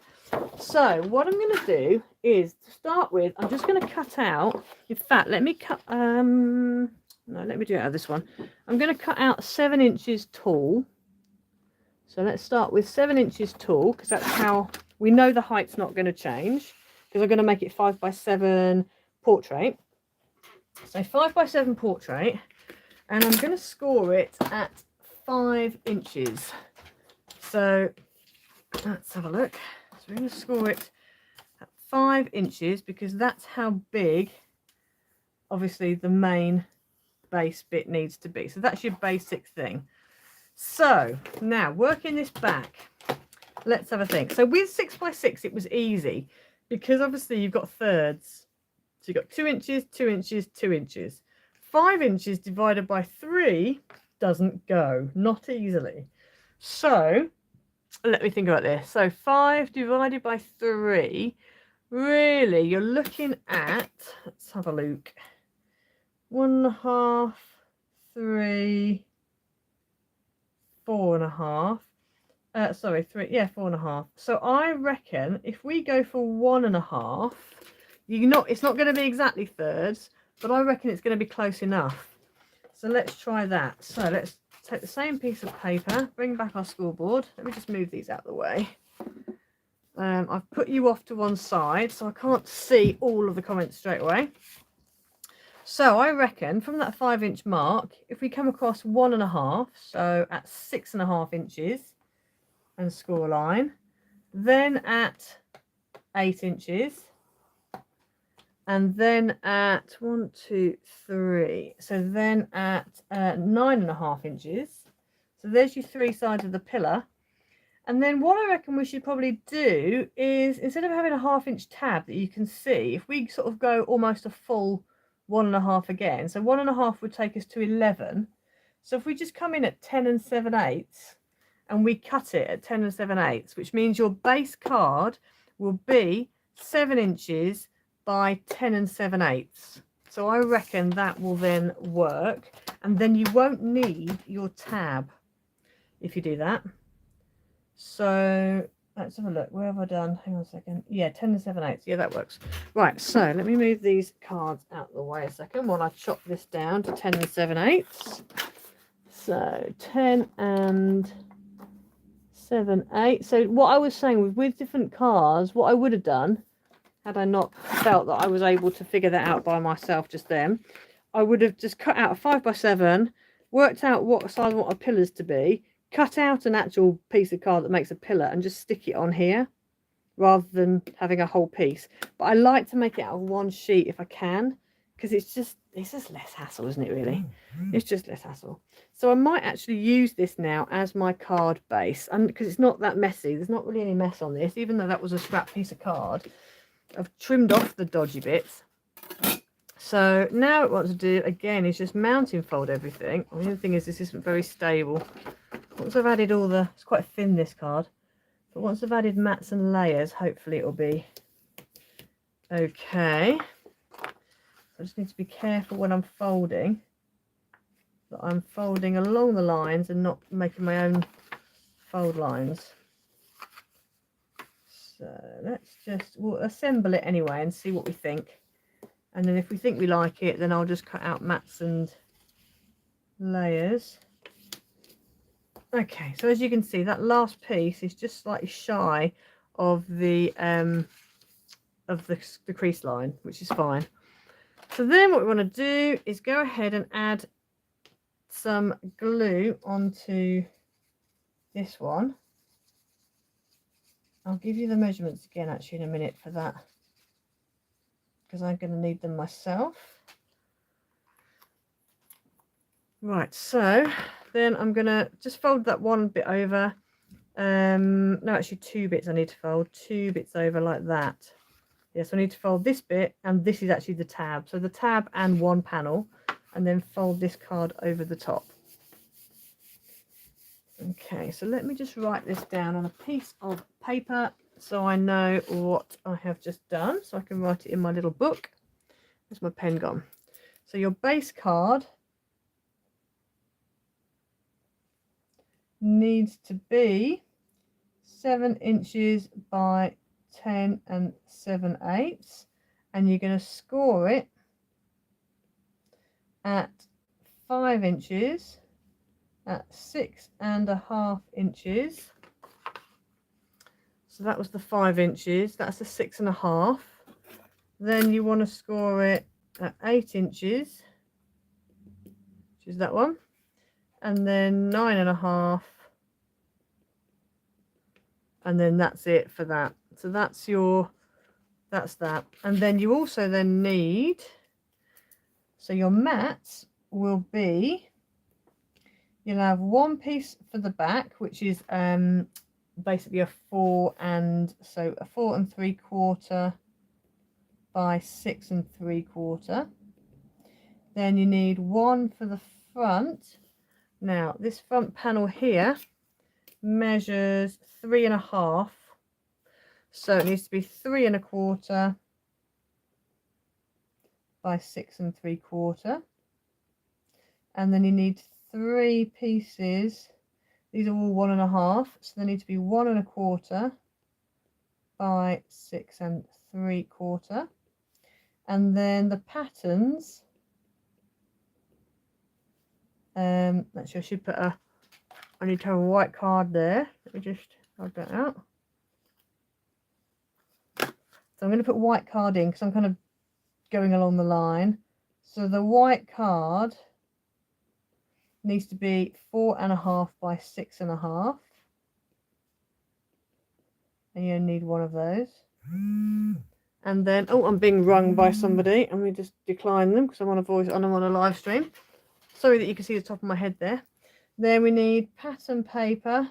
So what I'm going to do is, to start with, I'm just going to cut out, in fact, let me cut, no, let me do it out of this one. I'm going to cut out 7 inches tall. So let's start with 7 inches tall, because that's how we know the height's not going to change, because I'm going to make it 5x7 portrait. So 5x7 portrait, and I'm going to score it at 5 inches. So let's have a look. So we're going to score it at 5 inches because that's how big, obviously, the main base bit needs to be. So that's your basic thing. So now working this back, let's have a think. So with 6x6, it was easy because obviously you've got thirds. So you've got 2 inches, 2 inches, 2 inches. 5 inches divided by 3 doesn't go, not easily. So let me think about this. So 5 divided by 3, really, you're looking at, let's have a look, 1.5, 3, 4.5. Sorry, 3, yeah, 4.5. So I reckon if we go for 1.5, it's not going to be exactly thirds, but I reckon it's going to be close enough. So let's try that. So let's take the same piece of paper, bring back our scoreboard. Let me just move these out of the way. I've put you off to one side, so I can't see all of the comments straight away. So I reckon from that 5 inch mark, if we come across 1.5, so at 6.5 inches and score a line, then at 8 inches, and then at 1, 2, 3, so then at 9.5 inches. So there's your 3 sides of the pillar. And then what I reckon we should probably do is, instead of having a 1/2 inch tab that you can see, if we sort of go almost a full 1.5 again, so 1.5 would take us to 11. So if we just come in at 10 and 7/8 and we cut it at 10 and 7/8, which means your base card will be 7 inches by 10 and 7/8. So I reckon that will then work, and then you won't need your tab if you do that. So let's have a look. Where have I done? Hang on a second. Yeah, 10 and 7/8. Yeah, that works. Right, so let me move these cards out of the way a second while I chop this down to 10 and 7/8. So 10 and 7/8. So what I was saying with different cards, what I would have done, had I not felt that I was able to figure that out by myself just then, I would have just cut out a 5x7, worked out what size I want our pillars to be, cut out an actual piece of card that makes a pillar and just stick it on here rather than having a whole piece. But I like to make it out of one sheet if I can, because it's just less hassle, isn't it, really? It's just less hassle. So I might actually use this now as my card base, and because it's not that messy, there's not really any mess on this, even though that was a scrap piece of card. I've trimmed off the dodgy bits. So now what I want to do again is just mounting fold everything. The only thing is this isn't very stable. Once I've added all the, it's quite thin, this card, but once I've added mats and layers, hopefully it'll be okay. I just need to be careful when I'm folding, that I'm folding along the lines and not making my own fold lines. So we'll assemble it anyway and see what we think. And then if we think we like it, then I'll just cut out mats and layers. Okay, so as you can see, that last piece is just slightly shy of the crease line, which is fine. So then what we want to do is go ahead and add some glue onto this one. I'll give you the measurements again actually in a minute for that, because I'm going to need them myself. Right, so then I'm going to just fold that one bit over. No, actually 2 bits I need to fold, 2 bits over like that. Yes, I need to fold this bit, and this is actually the tab. So the tab and one panel, and then fold this card over the top. Okay, so let me just write this down on a piece of paper so I know what I have just done, so I can write it in my little book. Where's my pen gone? So your base card needs to be 7 inches by 10 and 7/8, and you're going to score it at 5 inches at 6.5 inches. So that was the 5 inches, that's the 6.5. Then you want to score it at 8 inches, which is that one, and then 9.5, and then that's it for that. So that's that. And then you also then need, so your mats will be, you'll have one piece for the back, which is basically a 4 3/4 by 6 3/4. Then you need one for the front. Now this front panel here measures 3.5, so it needs to be 3.25 by 6 3/4. And then you need 3 pieces. These are all 1.5, so they need to be 1.25 by 6 3/4. And then the patterns, actually I should put I need to have a white card there. Let me just log that out. So I'm going to put white card in because I'm kind of going along the line. So the white card needs to be 4.5 by 6.5, and you need one of those. And then, oh, I'm being rung by somebody. Let me just decline them because I'm on a live stream. Sorry that you can see the top of my head there. Then we need pattern paper.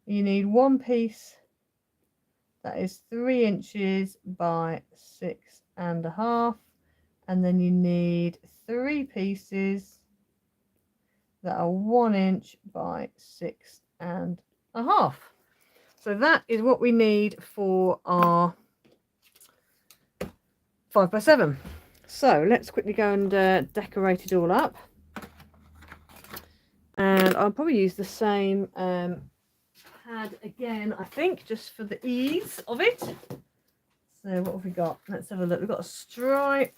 You need one piece that is 3 inches by 6.5, and then you need 3 pieces that are 1 inch by 6.5. So that is what we need for our 5x7. So let's quickly go and decorate it all up. And I'll probably use the same pad again, I think, just for the ease of it. So what have we got? Let's have a look. We've got a stripe.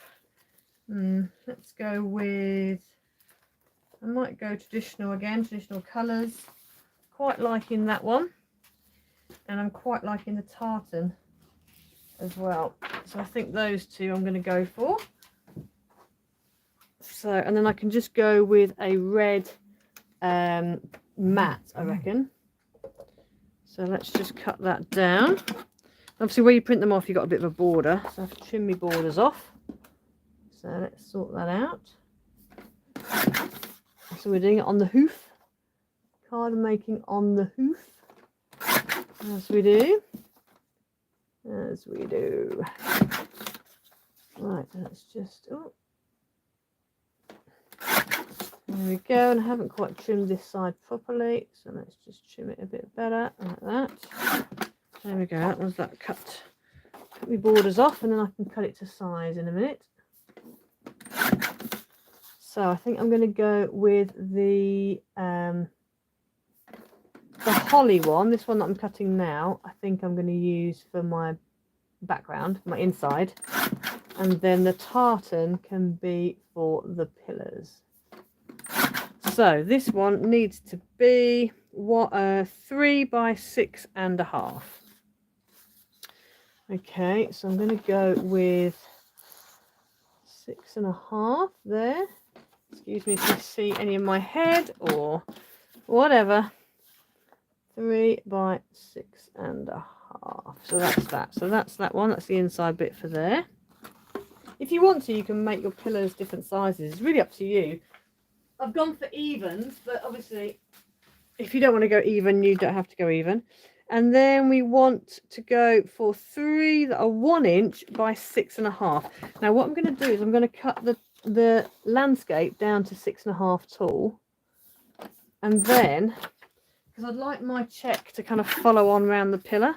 Let's go with, I might go traditional again, traditional colours. Quite liking that one. And I'm quite liking the tartan as well. So I think those two I'm going to go for. So, and then I can just go with a red matte, I reckon. So let's just cut that down. Obviously where you print them off, you've got a bit of a border, so I have to trim my borders off. So let's sort that out. So we're doing it on the hoof. Card making on the hoof. As we do. As we do. Right, let's just, oh. There we go, and I haven't quite trimmed this side properly, so let's just trim it a bit better, like that. There we go, that was that cut my borders off, and then I can cut it to size in a minute. So I think I'm going to go with the holly one, this one that I'm cutting now. I think I'm going to use for my background, my inside, and then the tartan can be for the pillars. So this one needs to be 3 by 6.5. Okay, so I'm going to go with 6.5 there. Excuse me if you see any of my head or whatever. 3 by 6.5. So that's that. So that's that one. That's the inside bit for there. If you want to, you can make your pillars different sizes. It's really up to you. I've gone for evens, but obviously if you don't want to go even, you don't have to go even. And then we want to go for 3 that are 1 inch by 6.5. Now what I'm going to do is I'm going to cut the landscape down to 6.5 tall. And then, because I'd like my check to kind of follow on around the pillar.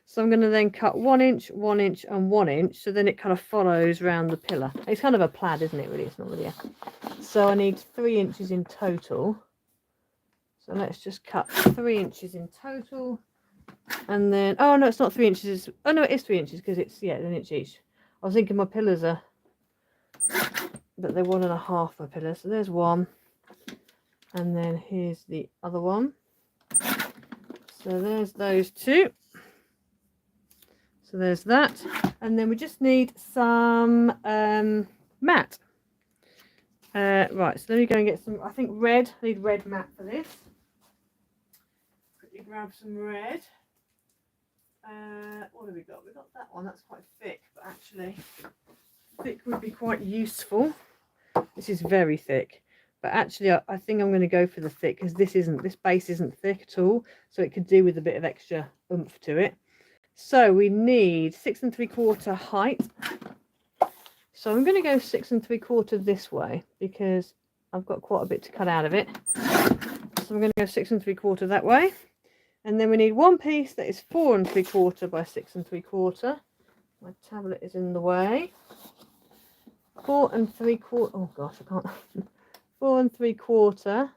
So I'm going to then cut 1 inch, 1 inch and 1 inch. So then it kind of follows around the pillar. It's kind of a plaid, isn't it, really? It's not really a... So I need 3 inches in total. So let's just cut 3 inches in total. And then, oh no, it's not 3 inches. Oh no, it is 3 inches because it's, yeah, an inch each. I was thinking my pillars are, but they're 1.5 my pillars. So there's one. And then here's the other one. So there's those two. So there's that. And then we just need some matte. Right, so let me go and get some, I think red. I need red matte for this. Quickly grab some red. What have we got? We've got that one. That's quite thick, but actually thick would be quite useful. This is very thick. But actually, I think I'm going to go for the thick because this base isn't thick at all. So it could do with a bit of extra oomph to it. So we need 6 3/4 height. So I'm going to go 6 3/4 this way because I've got quite a bit to cut out of it. So I'm going to go 6 3/4 that way. And then we need one piece that is 4 3/4 by 6 3/4. My tablet is in the way. 4 3/4. Oh gosh, I can't. 4 3/4.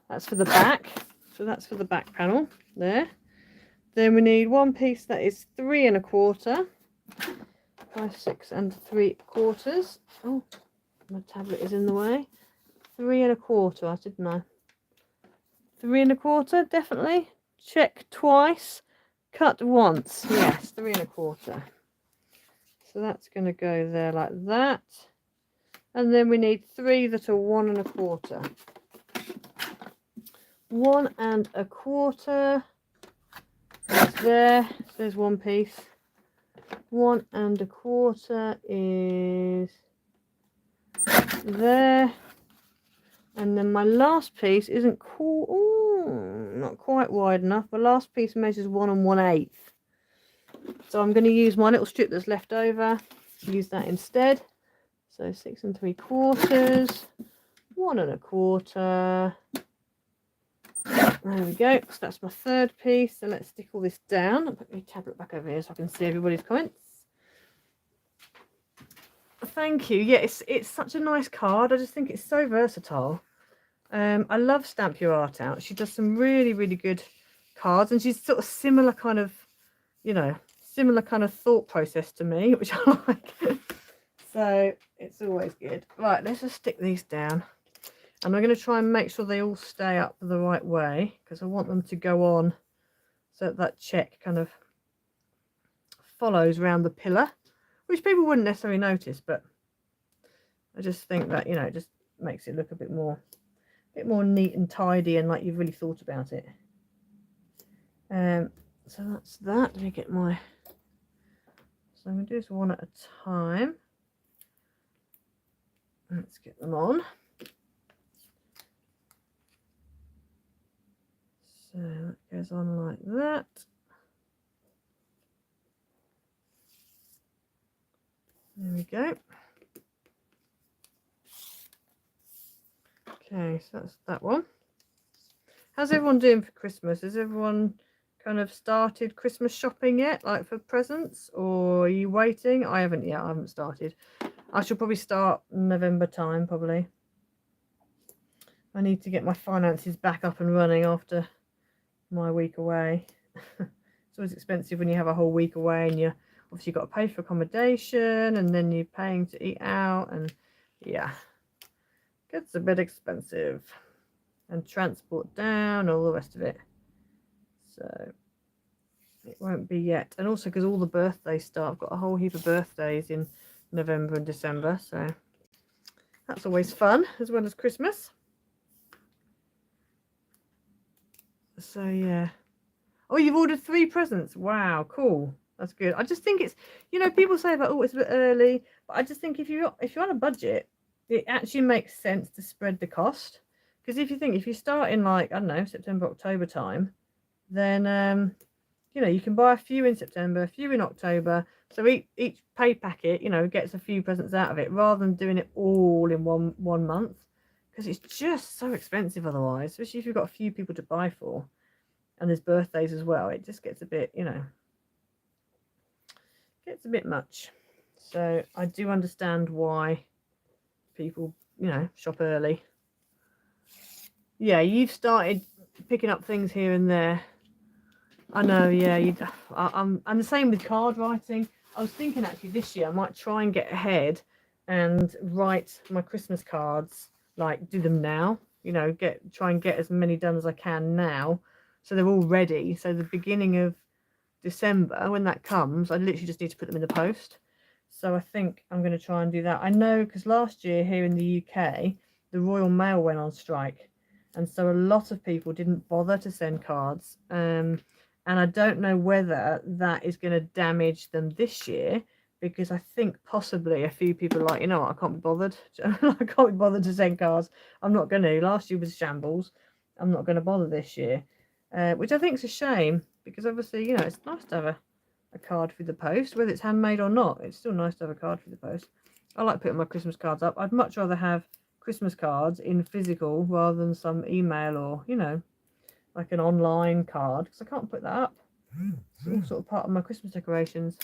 That's for the back. So that's for the back panel there. Then we need one piece that is 3 1/4 by 6 3/4. Oh, my tablet is in the way. 3 1/4. I didn't know. 3 1/4, definitely. Check twice. Cut once. Yes, 3 1/4. So that's going to go there like that. And then we need 3 that are 1 1/4. 1 1/4. That's there. So there's one piece. 1 1/4 is there. And then my last piece isn't cool. Ooh, not quite wide enough. The last piece measures 1 1/8. So I'm going to use my little strip that's left over. Use that instead. So 6 3/4 1.25. There we go. So that's my third piece. So let's stick all this down. I'll put my tablet back over here so I can see everybody's comments. Thank you. Yeah, it's such a nice card. I just think it's so versatile. I love Stamp Your Art Out. She does some really, really good cards, and she's sort of similar kind of, you know, similar kind of thought process to me, which I like. So it's always good. Right, let's just stick these down. And I'm going to try and make sure they all stay up the right way, because I want them to go on so that that check kind of follows around the pillar, which people wouldn't necessarily notice, but I just think that, you know, it just makes it look a bit more neat and tidy and like you've really thought about it. So that's that. Let me get my, so I'm going to do this one at a time. Let's get them on. So that goes on like that. There we go. Okay, so that's that one. How's everyone doing for Christmas? Has everyone kind of started Christmas shopping yet, like for presents, or are you waiting? I haven't yet. I haven't started. I shall probably start November time, probably. I need to get my finances back up and running after my week away. It's always expensive when you have a whole week away, and you obviously got to pay for accommodation, and then you're paying to eat out, and yeah, gets a bit expensive, and transport down, all the rest of it. So it won't be yet. And also because all the birthdays start, I've got a whole heap of birthdays in November and December, so that's always fun, as well as Christmas. So yeah. Oh, you've ordered 3 presents. Wow, cool. That's good. I just think it's, you know, people say about, oh, it's a bit early, but I just think if you're on a budget, it actually makes sense to spread the cost. Because if you think, if you start in like, I don't know, September, October time, then you know, you can buy a few in September, a few in October. So each pay packet, you know, gets a few presents out of it, rather than doing it all in one month, because it's just so expensive otherwise, especially if you've got a few people to buy for. And there's birthdays as well. It just gets a bit, you know, gets a bit much. So I do understand why people, you know, shop early. Yeah, you've started picking up things here and there. I know, yeah. I'm the same with card writing. I was thinking actually this year I might try and get ahead and write my Christmas cards, like do them now. You know, try and get as many done as I can now, so they're all ready. So the beginning of December, when that comes, I literally just need to put them in the post. So I think I'm going to try and do that. I know because last year here in the UK, the Royal Mail went on strike, and so a lot of people didn't bother to send cards. And I don't know whether that is going to damage them this year, because I think possibly a few people are like, you know what, I can't be bothered. I can't be bothered to send cards. I'm not going to. Last year was shambles. I'm not going to bother this year, which I think is a shame, because obviously, you know, it's nice to have a card through the post, whether it's handmade or not. It's still nice to have a card through the post. I like putting my Christmas cards up. I'd much rather have Christmas cards in physical rather than some email or, you know, like an online card, because I can't put that up. It's all sort of part of my Christmas decorations.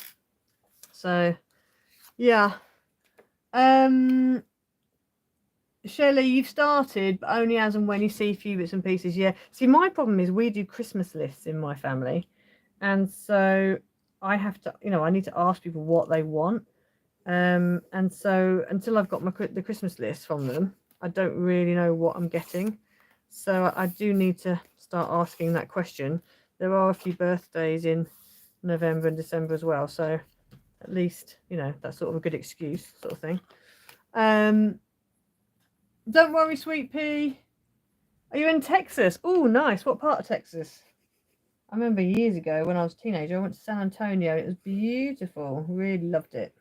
So yeah. Shelley, you've started, but only as and when you see a few bits and pieces. Yeah. See, my problem is we do Christmas lists in my family, and so I have to, you know, I need to ask people what they want. And so until I've got the Christmas list from them, I don't really know what I'm getting. So I do need to start asking that question. There are a few birthdays in November and December as well, so at least, you know, that's sort of a good excuse sort of thing. Don't worry, sweet pea. Are you in Texas? Oh, nice. What part of Texas? I remember years ago when I was a teenager, I went to San Antonio. It was beautiful. Really loved it.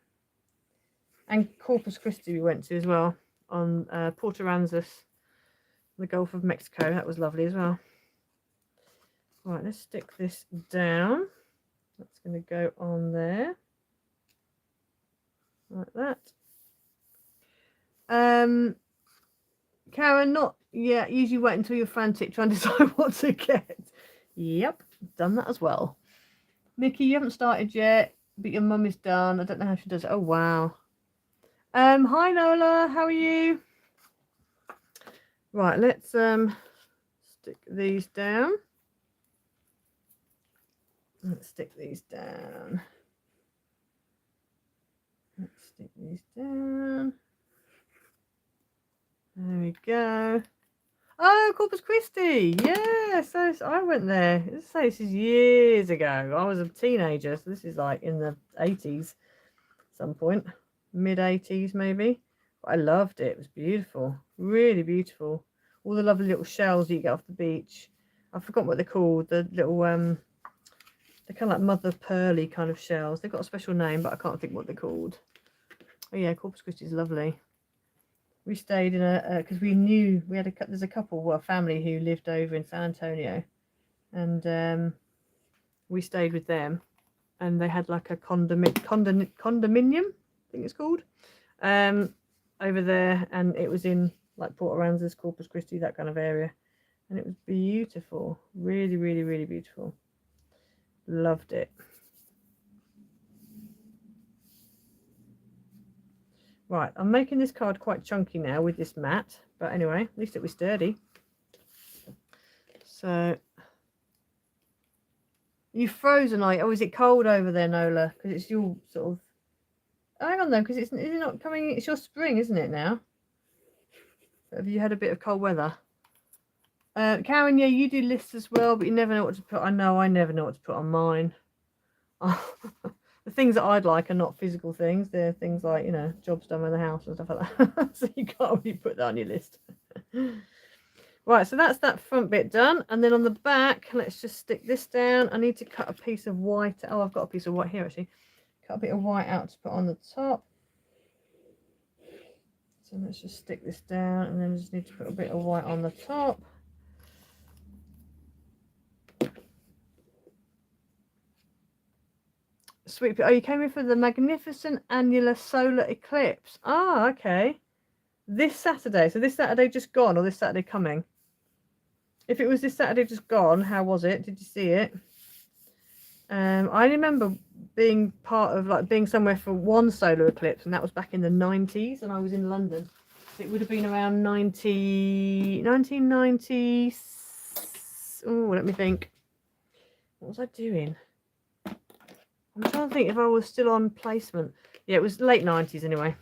And Corpus Christi we went to as well, on Port Aransas, the Gulf of Mexico. That was lovely as well. Right, let's stick this down. That's going to go on there. Like that. Karen, not yeah. Usually wait until you're frantic trying to decide what to get. Yep, done that as well. Mickey, you haven't started yet, but your mum is done. I don't know how she does it. Oh wow. Hi Nola, how are you? Right, let's stick these down. Let's stick these down. Let's stick these down. There we go. Oh, Corpus Christi. Yeah, so I went there. This is years ago. I was a teenager, so this is like in the 80s, some point, mid 80s maybe. But I loved it. It was beautiful, really beautiful. All the lovely little shells you get off the beach. I forgot what they're called. The little they're kind of like mother pearly kind of shells. They've got a special name, but I can't think what they're called. Oh yeah, Corpus Christi is lovely. We stayed in a because we knew we had there's a couple, well, a family who lived over in San Antonio, and we stayed with them, and they had like a condominium, I think it's called, over there, and it was in like Port Aransas, Corpus Christi, that kind of area, and it was beautiful, really, really, really beautiful. Loved it. Right, I'm making this card quite chunky now with this mat, but anyway, at least it was sturdy. So, you've frozen, are you? Oh, is it cold over there, Nola? Because it's your sort of... Oh, hang on though, because is it not coming... It's your spring, isn't it, now? Have you had a bit of cold weather? Karen, yeah, you do lists as well, but you never know what to put. I know, I never know what to put on mine. The things that I'd like are not physical things. They're things like, you know, jobs done around the house and stuff like that. So you can't really put that on your list. Right, so that's that front bit done. And then on the back, let's just stick this down. I need to cut a piece of white. Oh, I've got a piece of white here, actually. Cut a bit of white out to put on the top. So let's just stick this down. And then I just need to put a bit of white on the top. Sweet. Oh, you came in for the magnificent annular solar eclipse. Ah, okay. This Saturday. So this Saturday just gone, or this Saturday coming? If it was this Saturday just gone, how was it? Did you see it? I remember being part of, like, being somewhere for one solar eclipse, and that was back in the 90s, and I was in London. So it would have been around 1990. Oh, let me think. What was I doing? I'm trying to think if I was still on placement. Yeah, it was late 90s anyway.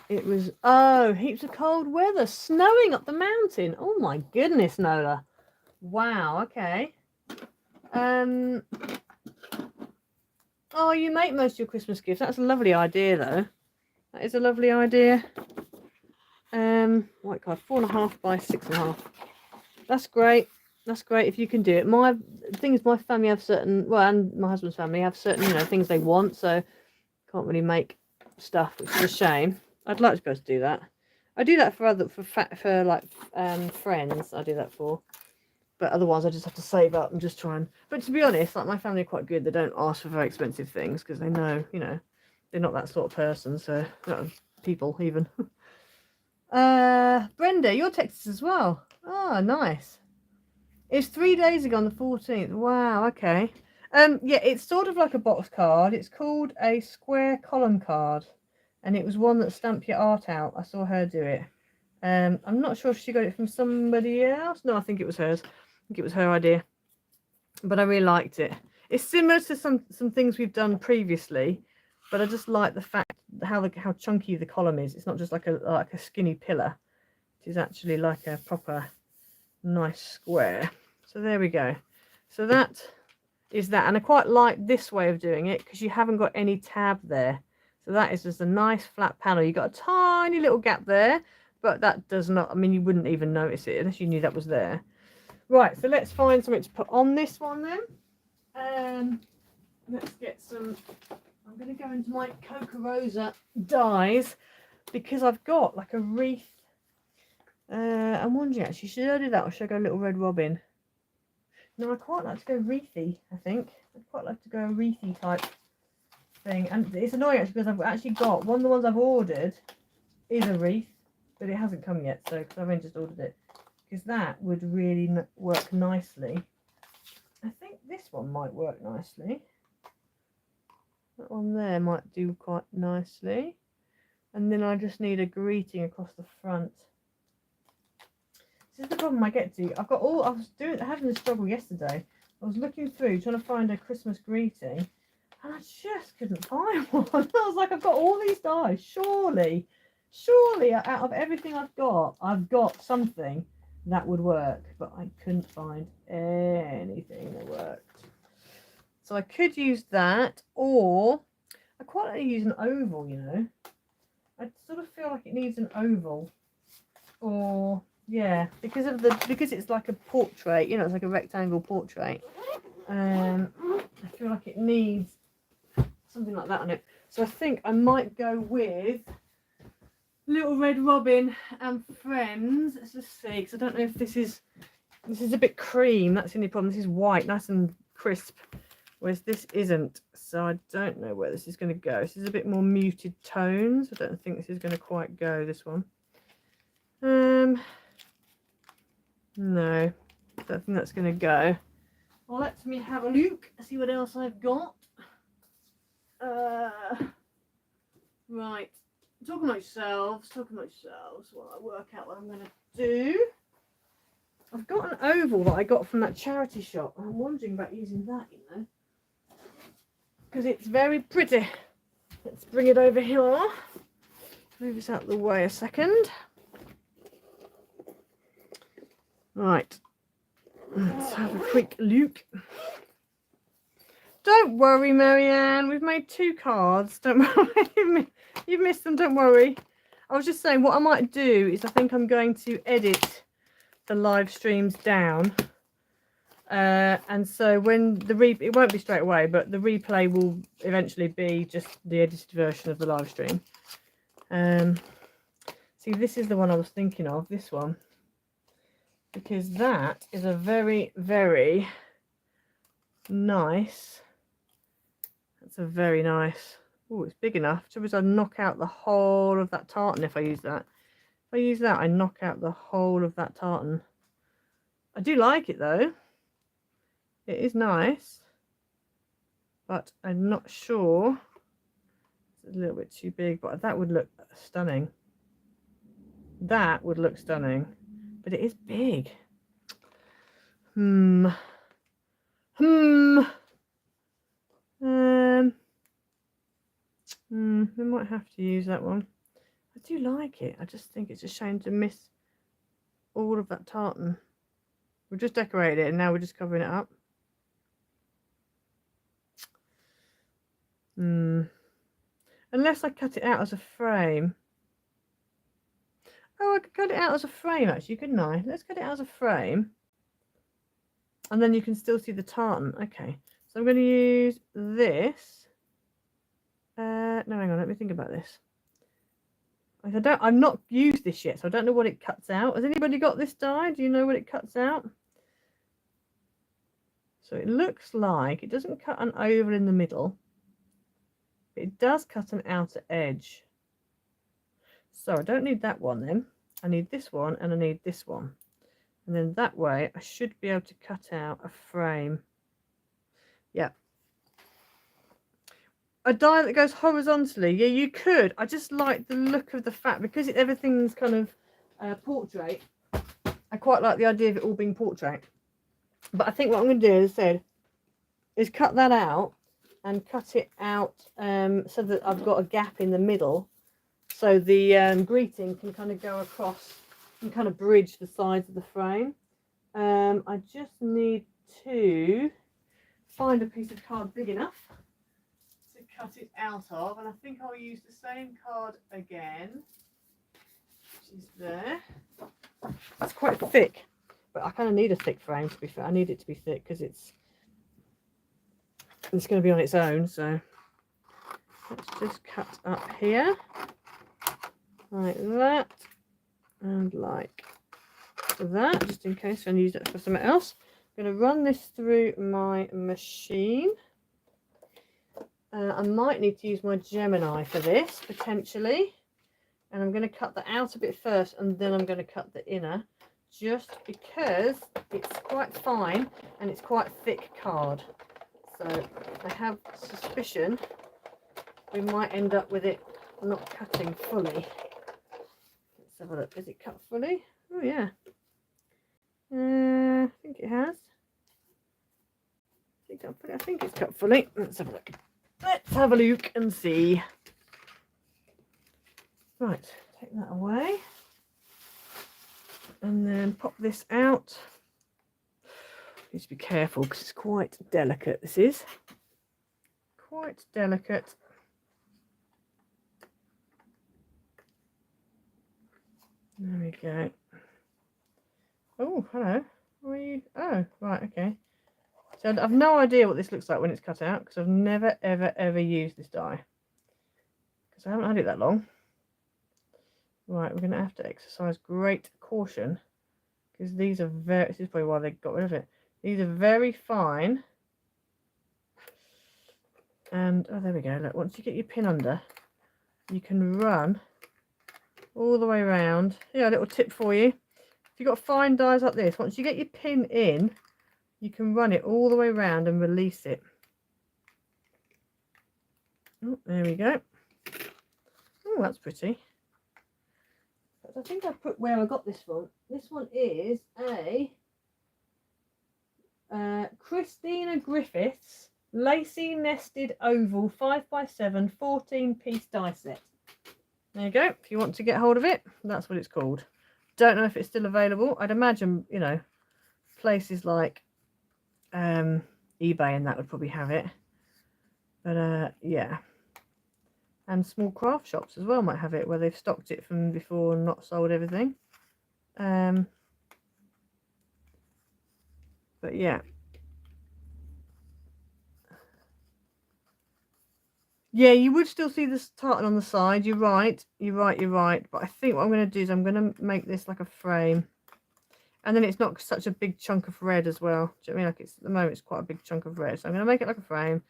It was, oh, heaps of cold weather, snowing up the mountain. Oh my goodness, Nola. Wow, okay. Oh, you make most of your Christmas gifts. That's a lovely idea, though. That is a lovely idea. White card, 4.5 by 6.5. That's great. That's great if you can do it. My thing is, my family have certain, well, and my husband's family have certain, you know, things they want, so can't really make stuff, which is a shame. I'd like to be able to do that. I do that for friends. I do that for, but otherwise I just have to save up and just try and. But to be honest, like, my family are quite good. They don't ask for very expensive things because they know, you know, they're not that sort of person. So people even. Brenda, you're Texas as well. Oh, nice. It's 3 days ago on the 14th. Wow, okay. Yeah, it's sort of like a box card. It's called a square column card, and it was one that stamped your art out. I saw her do it. I'm not sure if she got it from somebody else. No, I think it was hers. I think it was her idea. But I really liked it. It's similar to some things we've done previously, but I just like the fact how chunky the column is. It's not just like a skinny pillar. It is actually like a proper nice square. So there we go. So that is that, and I quite like this way of doing it because you haven't got any tab there. So that is just a nice flat panel. You've got a tiny little gap there, but that does not, I mean, you wouldn't even notice it unless you knew that was there. Right, so let's find something to put on this one then. Let's get some, I'm going to go into my Coca Rosa dies because I've got like a wreath. I'm wondering actually, should I do that or should I go Little Red Robin? No, I quite like to go wreathy, I think. I'd quite like to go a wreathy type thing. And it's annoying actually because I've actually got one of the ones I've ordered is a wreath. but it hasn't come yet, so because I've only just ordered it, because that would really work nicely. I think this one might work nicely. That one there might do quite nicely. And then I just need a greeting across the front. This is the problem I get to. I was having a struggle yesterday. I was looking through trying to find a Christmas greeting, and I just couldn't find one. I was like, I've got all these dies. Surely out of everything I've got something that would work, but I couldn't find anything that worked. So I could use that, or I quite like to use an oval, you know. I sort of feel like it needs an oval, or yeah, because it's like a portrait, you know, it's like a rectangle portrait. I feel like it needs something like that on it. So I think I might go with Little Red Robin and Friends. Let's just see, because I don't know if this is a bit cream. That's the only problem. This is white, nice and crisp, whereas this isn't. So I don't know where this is going to go. This is a bit more muted tones. I don't think this is going to quite go, this one. No, I don't think that's going to go. Well, let me have a look, see what else I've got. Right, talking about yourselves while I work out what I'm going to do. I've got an oval that I got from that charity shop. I'm wondering about using that, you know, because it's very pretty. Let's bring it over here. Move this out of the way a second. Right, let's have a quick look. Don't worry, Marianne, we've made 2 cards. Don't worry, you've missed them, don't worry. I was just saying, what I might do is I think I'm going to edit the live streams down. And so when it won't be straight away, but the replay will eventually be just the edited version of the live stream. See, this is the one I was thinking of, this one. Because that is a very, very nice. That's a very nice. Oh, it's big enough. Trouble is, I knock out the whole of that tartan if I use that. If I use that, I knock out the whole of that tartan. I do like it though. It is nice, but I'm not sure. It's a little bit too big, but that would look stunning. That would look stunning. But it is big. We might have to use that one. I do like it. I just think it's a shame to miss all of that tartan. We just decorated it and now we're just covering it up. Unless I cut it out as a frame. Oh, I could cut it out as a frame actually, couldn't I? Let's cut it out as a frame. And then you can still see the tartan. Okay, so I'm going to use this. No, hang on, let me think about this. I've not used this yet, so I don't know what it cuts out. Has anybody got this die? Do you know what it cuts out? So it looks like it doesn't cut an oval in the middle. But it does cut an outer edge. So I don't need that one then. I need this one and I need this one. And then that way I should be able to cut out a frame. Yeah. A die that goes horizontally. Yeah, you could. I just like the look of the fact, because everything's kind of portrait. I quite like the idea of it all being portrait. But I think what I'm going to do, as I said, is cut that out and cut it out so that I've got a gap in the middle. So the greeting can kind of go across and kind of bridge the sides of the frame. I just need to find a piece of card big enough to cut it out of, and I think I'll use the same card again, which is there. It's quite thick, but I kind of need a thick frame, to be fair. I need it to be thick because it's going to be on its own. So let's just cut up here like that and like that, just in case I use it for something else. I'm going to run this through my machine. I might need to use my Gemini for this potentially. And I'm going to cut the outer bit first, and then I'm going to cut the inner, just because it's quite fine and it's quite thick card. So I have suspicion we might end up with it not cutting fully. Let's have a look. Is it cut fully? Oh yeah. I think it has. I think it's cut fully. Let's have a look. Let's have a look and see. Right, take that away. And then pop this out. Need to be careful because it's quite delicate. This is quite delicate. There we go. Oh, hello. Where are you? Oh, right, okay. So I've no idea what this looks like when it's cut out, because I've never, ever used this die. Because I haven't had it that long. Right, we're going to have to exercise great caution, because these are very, this is probably why they got rid of it. These are very fine. And, oh, there we go. Look, once you get your pin under, you can run all the way around. Yeah, a little tip for you. If you've got fine dies like this, once you get your pin in, you can run it all the way around and release it. Oh, there we go. Oh, that's pretty. But I think I put where I got this from. This one is a Christina Griffiths Lacy Nested Oval 5x7 14-piece die set. There you go. If you want to get hold of it, that's what it's called. Don't know if it's still available. I'd imagine, you know, places like eBay and that would probably have it. But yeah. And small craft shops as well might have it, where they've stocked it from before and not sold everything. But yeah. Yeah, you would still see the tartan on the side. You're right. But I think what I'm going to do is I'm going to make this like a frame. And then it's not such a big chunk of red as well. Do you know what I mean? Like, it's at the moment it's quite a big chunk of red. So I'm going to make it like a frame.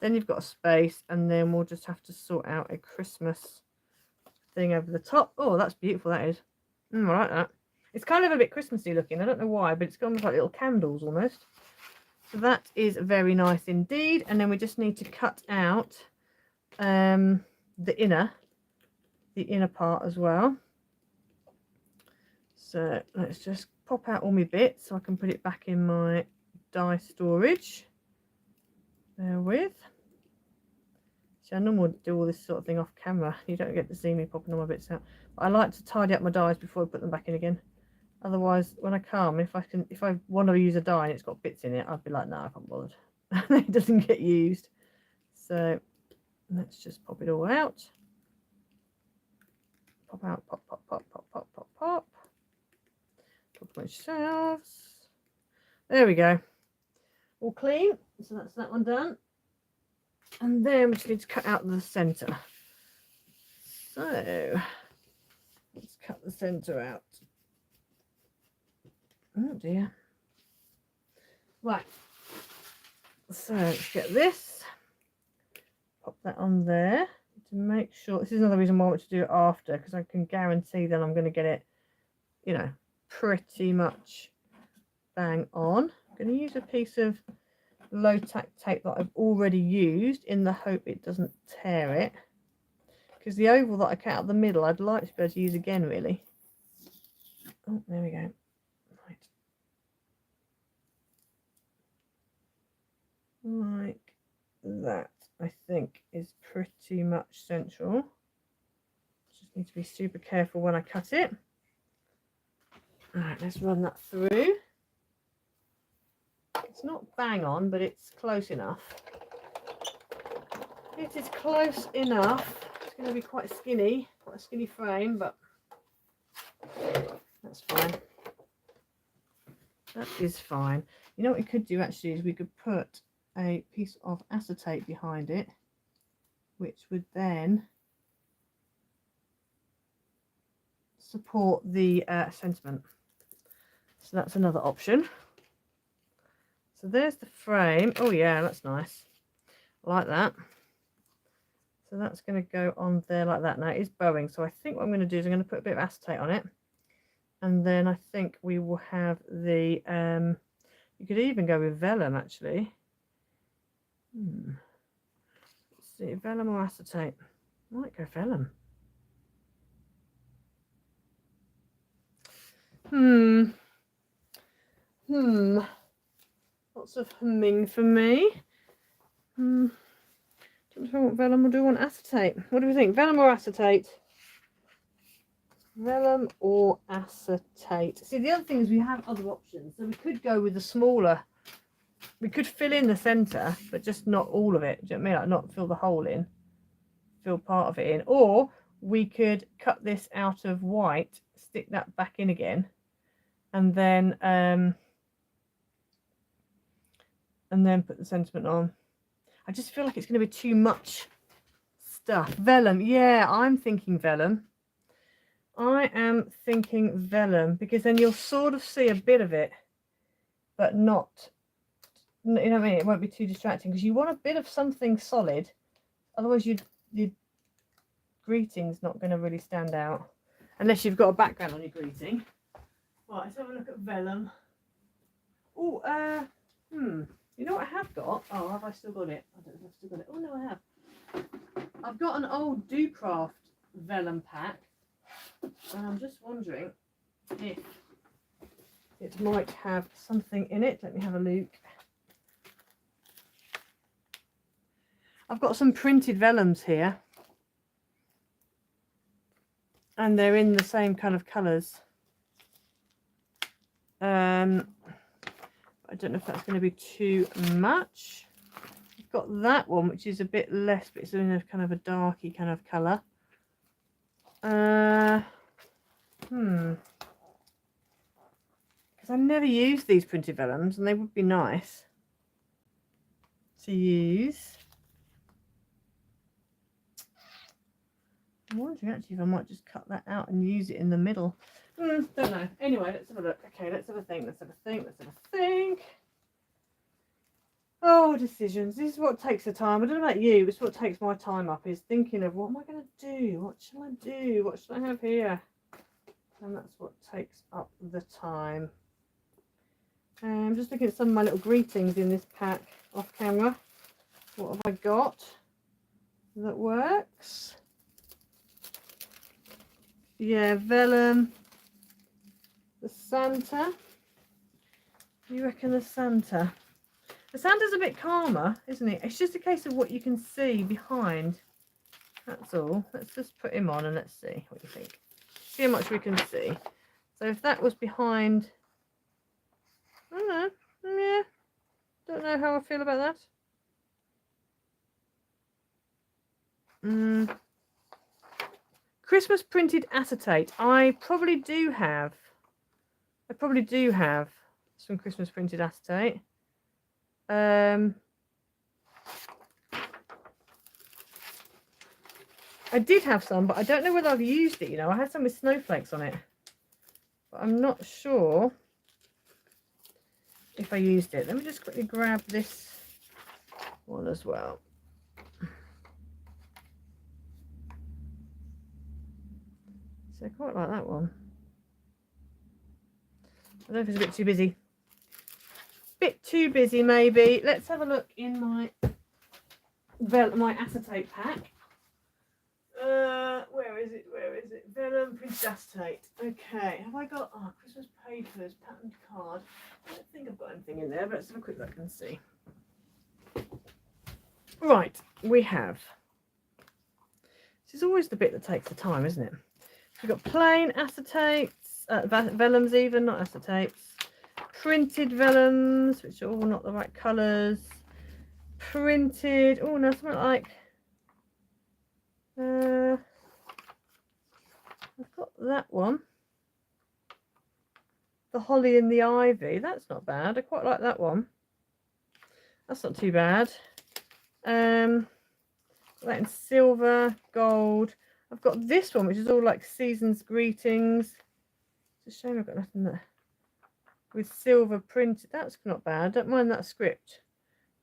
Then you've got a space, and then we'll just have to sort out a Christmas thing over the top. Oh, that's beautiful, that is. I like that. It's kind of a bit Christmassy looking. I don't know why, but it's almost like little candles almost. So that is very nice indeed. And then we just need to cut out the inner part as well. So let's just pop out all my bits so I can put it back in my die storage. Bear with. See, I normally do all this sort of thing off camera. You don't get to see me popping all my bits out. But I like to tidy up my dies before I put them back in again. Otherwise, when I come, if I want to use a die and it's got bits in it, I'd be like, no, I can't bother. It doesn't get used. So let's just pop it all out. Pop out, pop, pop, pop, pop, pop, pop, pop. Pop my shelves. There we go. All clean. So that's that one done. And then we just need to cut out the centre. So let's cut the centre out. Oh dear. Right. So let's get this. Pop that on there to make sure. This is another reason why I want to do it after, because I can guarantee that I'm going to get it, you know, pretty much bang on. I'm going to use a piece of low tack tape that I've already used in the hope it doesn't tear it, because the oval that I cut out the middle I'd like to be able to use again, really. Oh, there we go. Right, like that, I think is pretty much central. Just need to be super careful when I cut it. All right, let's run that through. It's not bang on, but it's close enough. It is close enough. It's going to be quite a skinny frame, but that's fine. That is fine. You know what we could do actually is we could put a piece of acetate behind it, which would then support the sentiment. So that's another option. So there's the frame. Oh yeah, that's nice. I like that. So that's going to go on there like that. Now it is bowing, so I think what I'm going to do is I'm going to put a bit of acetate on it, and then I think we will have the you could even go with vellum actually. Let's see, vellum or acetate. Might go vellum. Lots of humming for me. Don't know if I want vellum or do I want acetate. What do we think? Vellum or acetate? Vellum or acetate. See, the other thing is we have other options. So we could go with the smaller. We could fill in the centre, but just not all of it. Do you know what I mean? Like not fill the hole in. Fill part of it in. Or we could cut this out of white, stick that back in again, and then put the sentiment on. I just feel like it's going to be too much stuff. Vellum. Yeah, I'm thinking vellum. I am thinking vellum because then you'll sort of see a bit of it, but not, you know what I mean? It won't be too distracting because you want a bit of something solid. Otherwise, your greeting's not going to really stand out unless you've got a background on your greeting. Right, let's have a look at vellum. Oh, you know what I have got? Oh, have I still got it? I don't know if I've still got it. Oh, no, I have. I've got an old Docraft vellum pack. And I'm just wondering if it might have something in it. Let me have a look. I've got some printed vellums here. And they're in the same kind of colours. I don't know if that's going to be too much. I've got that one, which is a bit less, but it's in a kind of a darky kind of colour. Because I never use these printed vellums, and they would be nice to use. I'm wondering actually if I might just cut that out and use it in the middle. Don't know. Anyway, let's have a look. Okay, let's have a think. Let's have a think. Oh, decisions. This is what takes the time. I don't know about you, but it's what takes my time up, is thinking of what am I going to do? What shall I do? What should I have here? And that's what takes up the time. I'm just looking at some of my little greetings in this pack off camera. What have I got that works? Yeah, vellum. The Santa. You reckon the Santa? The Santa's a bit calmer, isn't it? It's just a case of what you can see behind. That's all. Let's just put him on and let's see what you think. See how much we can see. So if that was behind, I don't know. Yeah, don't know how I feel about that. Christmas printed acetate. I probably do have some Christmas printed acetate. I did have some, but I don't know whether I've used it. You know, I had some with snowflakes on it, but I'm not sure if I used it. Let me just quickly grab this one as well. So I quite like that one. I don't know if it's a bit too busy. Bit too busy, maybe. Let's have a look in my acetate pack. Where is it? Vellum printed acetate. Okay, have I got Christmas papers, patterned card? I don't think I've got anything in there, but let's have a quick look and see. Right, we have. This is always the bit that takes the time, isn't it? We've got plain acetates, vellums even, not acetates. Printed vellums, which are all not the right colours. Printed, oh no, something like I've got that one. The holly and the ivy, that's not bad. I quite like that one. That's not too bad. That in silver, gold. I've got this one, which is all like season's greetings. It's a shame I've got nothing there. With silver printed, that's not bad. I don't mind that script.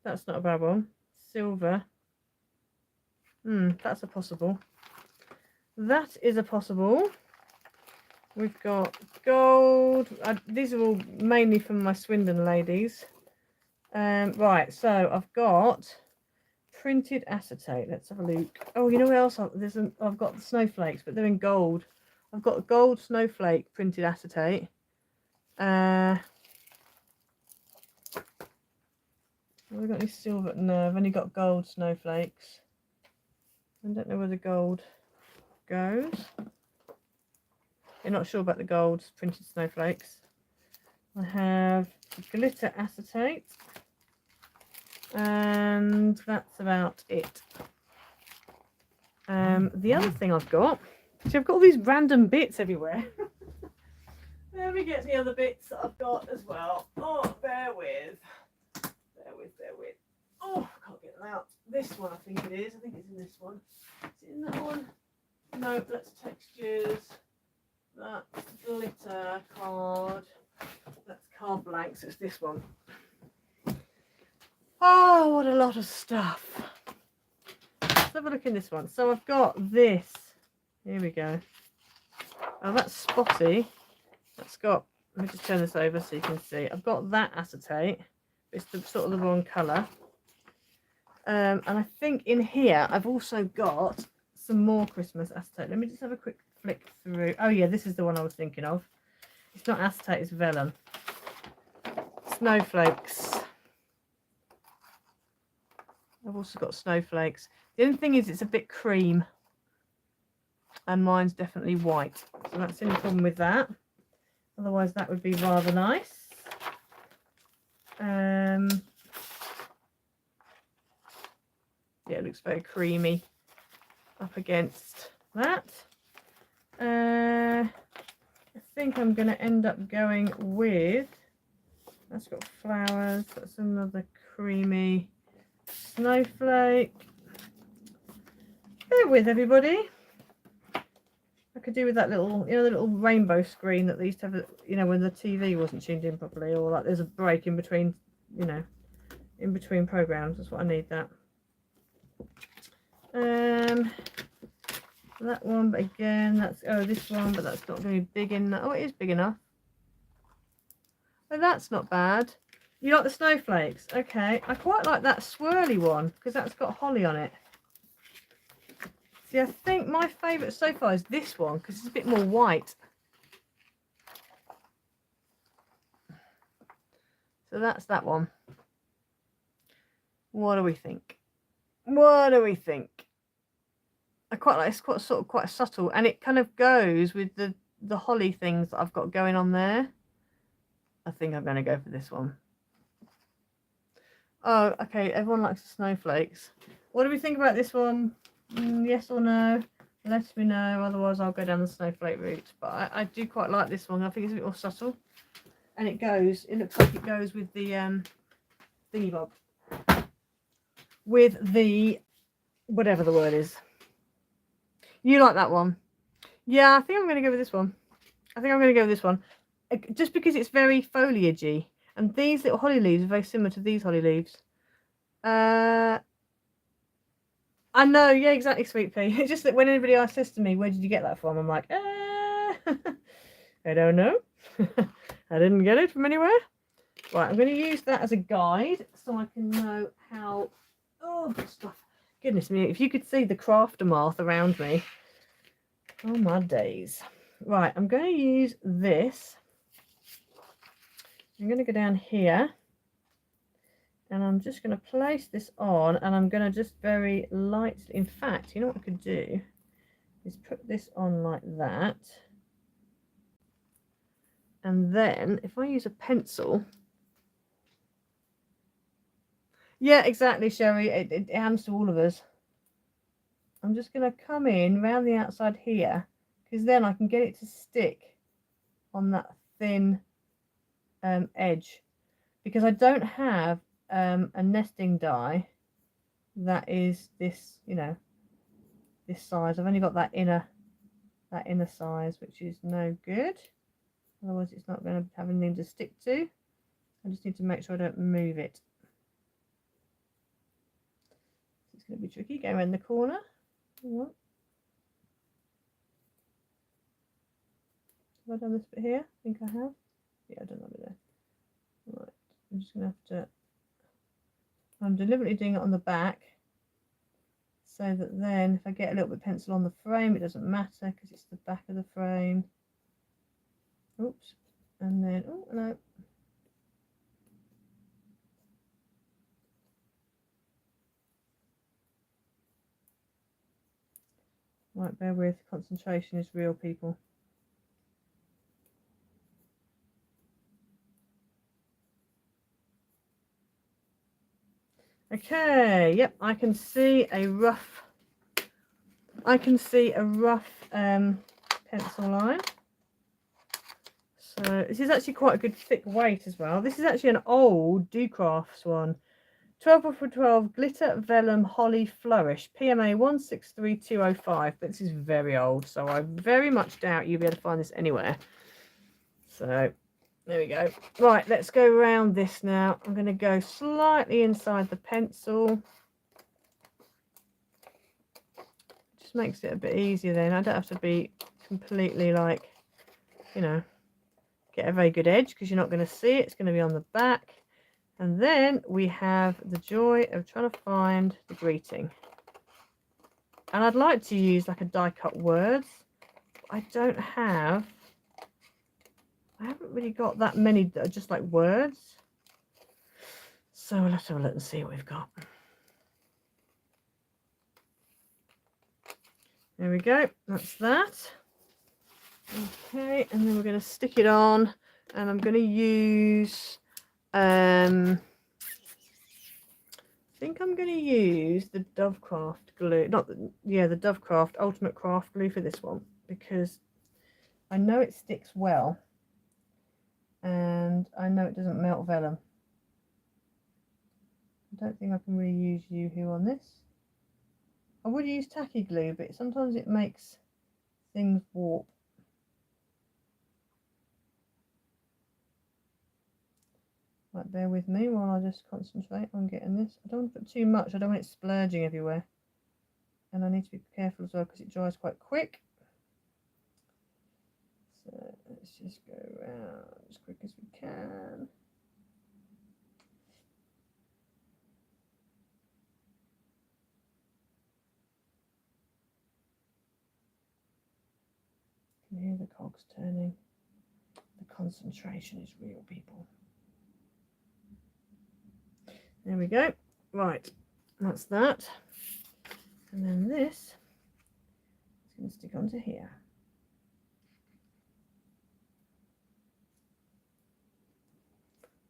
That's not a bad one. Silver. That's a possible. That is a possible. We've got gold. These are all mainly from my Swindon ladies. Right, so I've got printed acetate. Let's have a look. Oh, you know what else? I've got the snowflakes, but they're in gold. I've got a gold snowflake printed acetate. Have we got any silver? No, I've only got gold snowflakes. I don't know where the gold goes. I'm not sure about the gold printed snowflakes. I have glitter acetate, and that's about it. The other thing I've got, see, I've got all these random bits everywhere. Let me get the other bits that I've got as well. Oh, bear with. Oh, I can't get them out. This one, I think it is. I think it's in this one. Is it in that one? No, that's textures. That's glitter card. That's card blanks. It's this one. Oh, what a lot of stuff. Let's have a look in this one. So I've got this. Here we go. Oh, that's spotty. That's got, let me just turn this over so you can see. I've got that acetate. It's the sort of the wrong colour. And I think in here I've also got some more Christmas acetate. Let me just have a quick flick through. Oh yeah, this is the one I was thinking of. It's not acetate, it's vellum. Snowflakes. I've also got snowflakes. The only thing is it's a bit cream. And mine's definitely white. So that's the only problem with that. Otherwise that would be rather nice. Yeah, it looks very creamy up against that. I think I'm going to end up going with, that's got flowers, that's another creamy snowflake. Bear with everybody. I could do with that little, you know, the little rainbow screen that they used to have, you know, when the TV wasn't tuned in properly, or like there's a break in between, you know, in between programs. That's what I need, that. That one, but again, that's, oh, this one, but that's not going to be big enough. Oh, it is big enough. Oh, that's not bad. You like the snowflakes? Okay, I quite like that swirly one because that's got holly on it. See, I think my favourite so far is this one because it's a bit more white. So that's that one. What do we think? What do we think? I quite like, it's quite sort of quite subtle, and it kind of goes with the holly things that I've got going on there. I think I'm going to go for this one. Oh, okay. Everyone likes the snowflakes. What do we think about this one? Yes or no? Let me know. Otherwise, I'll go down the snowflake route. But I do quite like this one. I think it's a bit more subtle, and it goes. It looks like it goes with the thingy bob. With the whatever the word is. You like that one? Yeah, I think I'm going to go with this one. I think I'm going to go with this one. Just because it's very foliagey. And these little holly leaves are very similar to these holly leaves. I know, yeah, exactly, Sweet Pea. It's just that when anybody else says to me, where did you get that from? I'm like, I don't know. I didn't get it from anywhere. Right, I'm going to use that as a guide so I can know how... Oh, stuff. Goodness me, if you could see the craftermarth around me. Oh, my days. Right, I'm going to use this. I'm going to go down here. And I'm just going to place this on. And I'm going to just very lightly... In fact, you know what I could do? Is put this on like that. And then, if I use a pencil... Yeah, exactly, Sherry. It happens to all of us. I'm just going to come in round the outside here, because then I can get it to stick on that thin edge. Because I don't have a nesting die that is this, you know, this size. I've only got that inner size, which is no good. Otherwise, it's not going to have anything to stick to. I just need to make sure I don't move it. It's going to be tricky going around the corner. What? Have I done this bit here? I think I have. Yeah, I've done that bit there. Right, I'm just going to have to... I'm deliberately doing it on the back so that then if I get a little bit of pencil on the frame, it doesn't matter because it's the back of the frame. Oops. And then, oh, no. Right, bear with. Concentration is real, people. Okay, yep, I can see a rough pencil line. So this is actually quite a good thick weight as well. This is actually an old Do Crafts one. 12 for 12 glitter vellum holly flourish PMA 163205, but this is very old, so I very much doubt you'll be able to find this anywhere. So there we go. Right, let's go around this now. I'm going to go slightly inside the pencil. Just makes it a bit easier then. I don't have to be completely like, you know, get a very good edge because you're not going to see it. It's going to be on the back. And then we have the joy of trying to find the greeting. And I'd like to use like a die cut words. I haven't really got that many that are just like words. So let's have a look and see what we've got. There we go, that's that. Okay, and then we're going to stick it on, and I'm going to use, I think I'm going to use the Dovecraft glue, the Dovecraft Ultimate Craft glue for this one, because I know it sticks well, and I know it doesn't melt vellum. I don't think I can really use Yoo-hoo on this. I would use tacky glue, but sometimes it makes things warp. Right, bear with me while I just concentrate on getting this. I don't want to put too much, I don't want it splurging everywhere. And I need to be careful as well because it dries quite quick. So let's just go around as quick as we can. You can hear the cogs turning. The concentration is real, people. There we go. Right, that's that. And then this is going to stick onto here.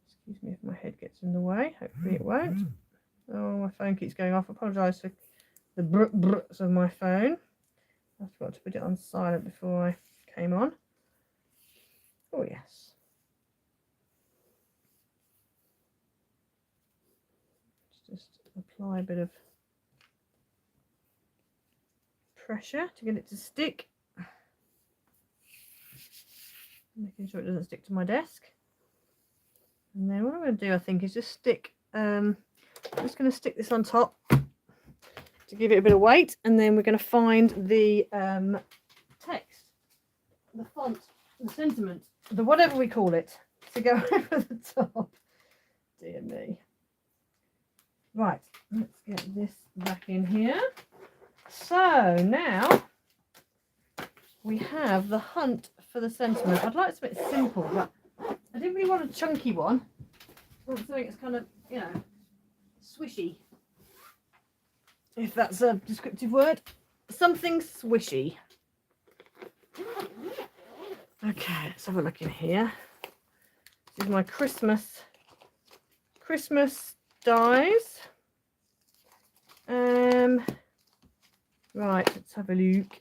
Excuse me if my head gets in the way. Hopefully it won't. Oh, my phone keeps going off. I apologise for the brrrs of my phone. I forgot to put it on silent before I came on. Oh, yes. Just apply a bit of pressure to get it to stick. Making sure it doesn't stick to my desk. And then what I'm going to do, I think, is just stick, I'm just going to stick this on top to give it a bit of weight, and then we're going to find the text, the font, the sentiment, the whatever we call it, to go over the top. Dear me. Right, let's get this back in here. So now we have the hunt for the sentiment. I'd like something simple, but I didn't really want a chunky one. I want something that's kind of, you know, swishy. If that's a descriptive word. Something swishy. Okay, let's have a look in here. This is my Christmas dies. Right, let's have a look.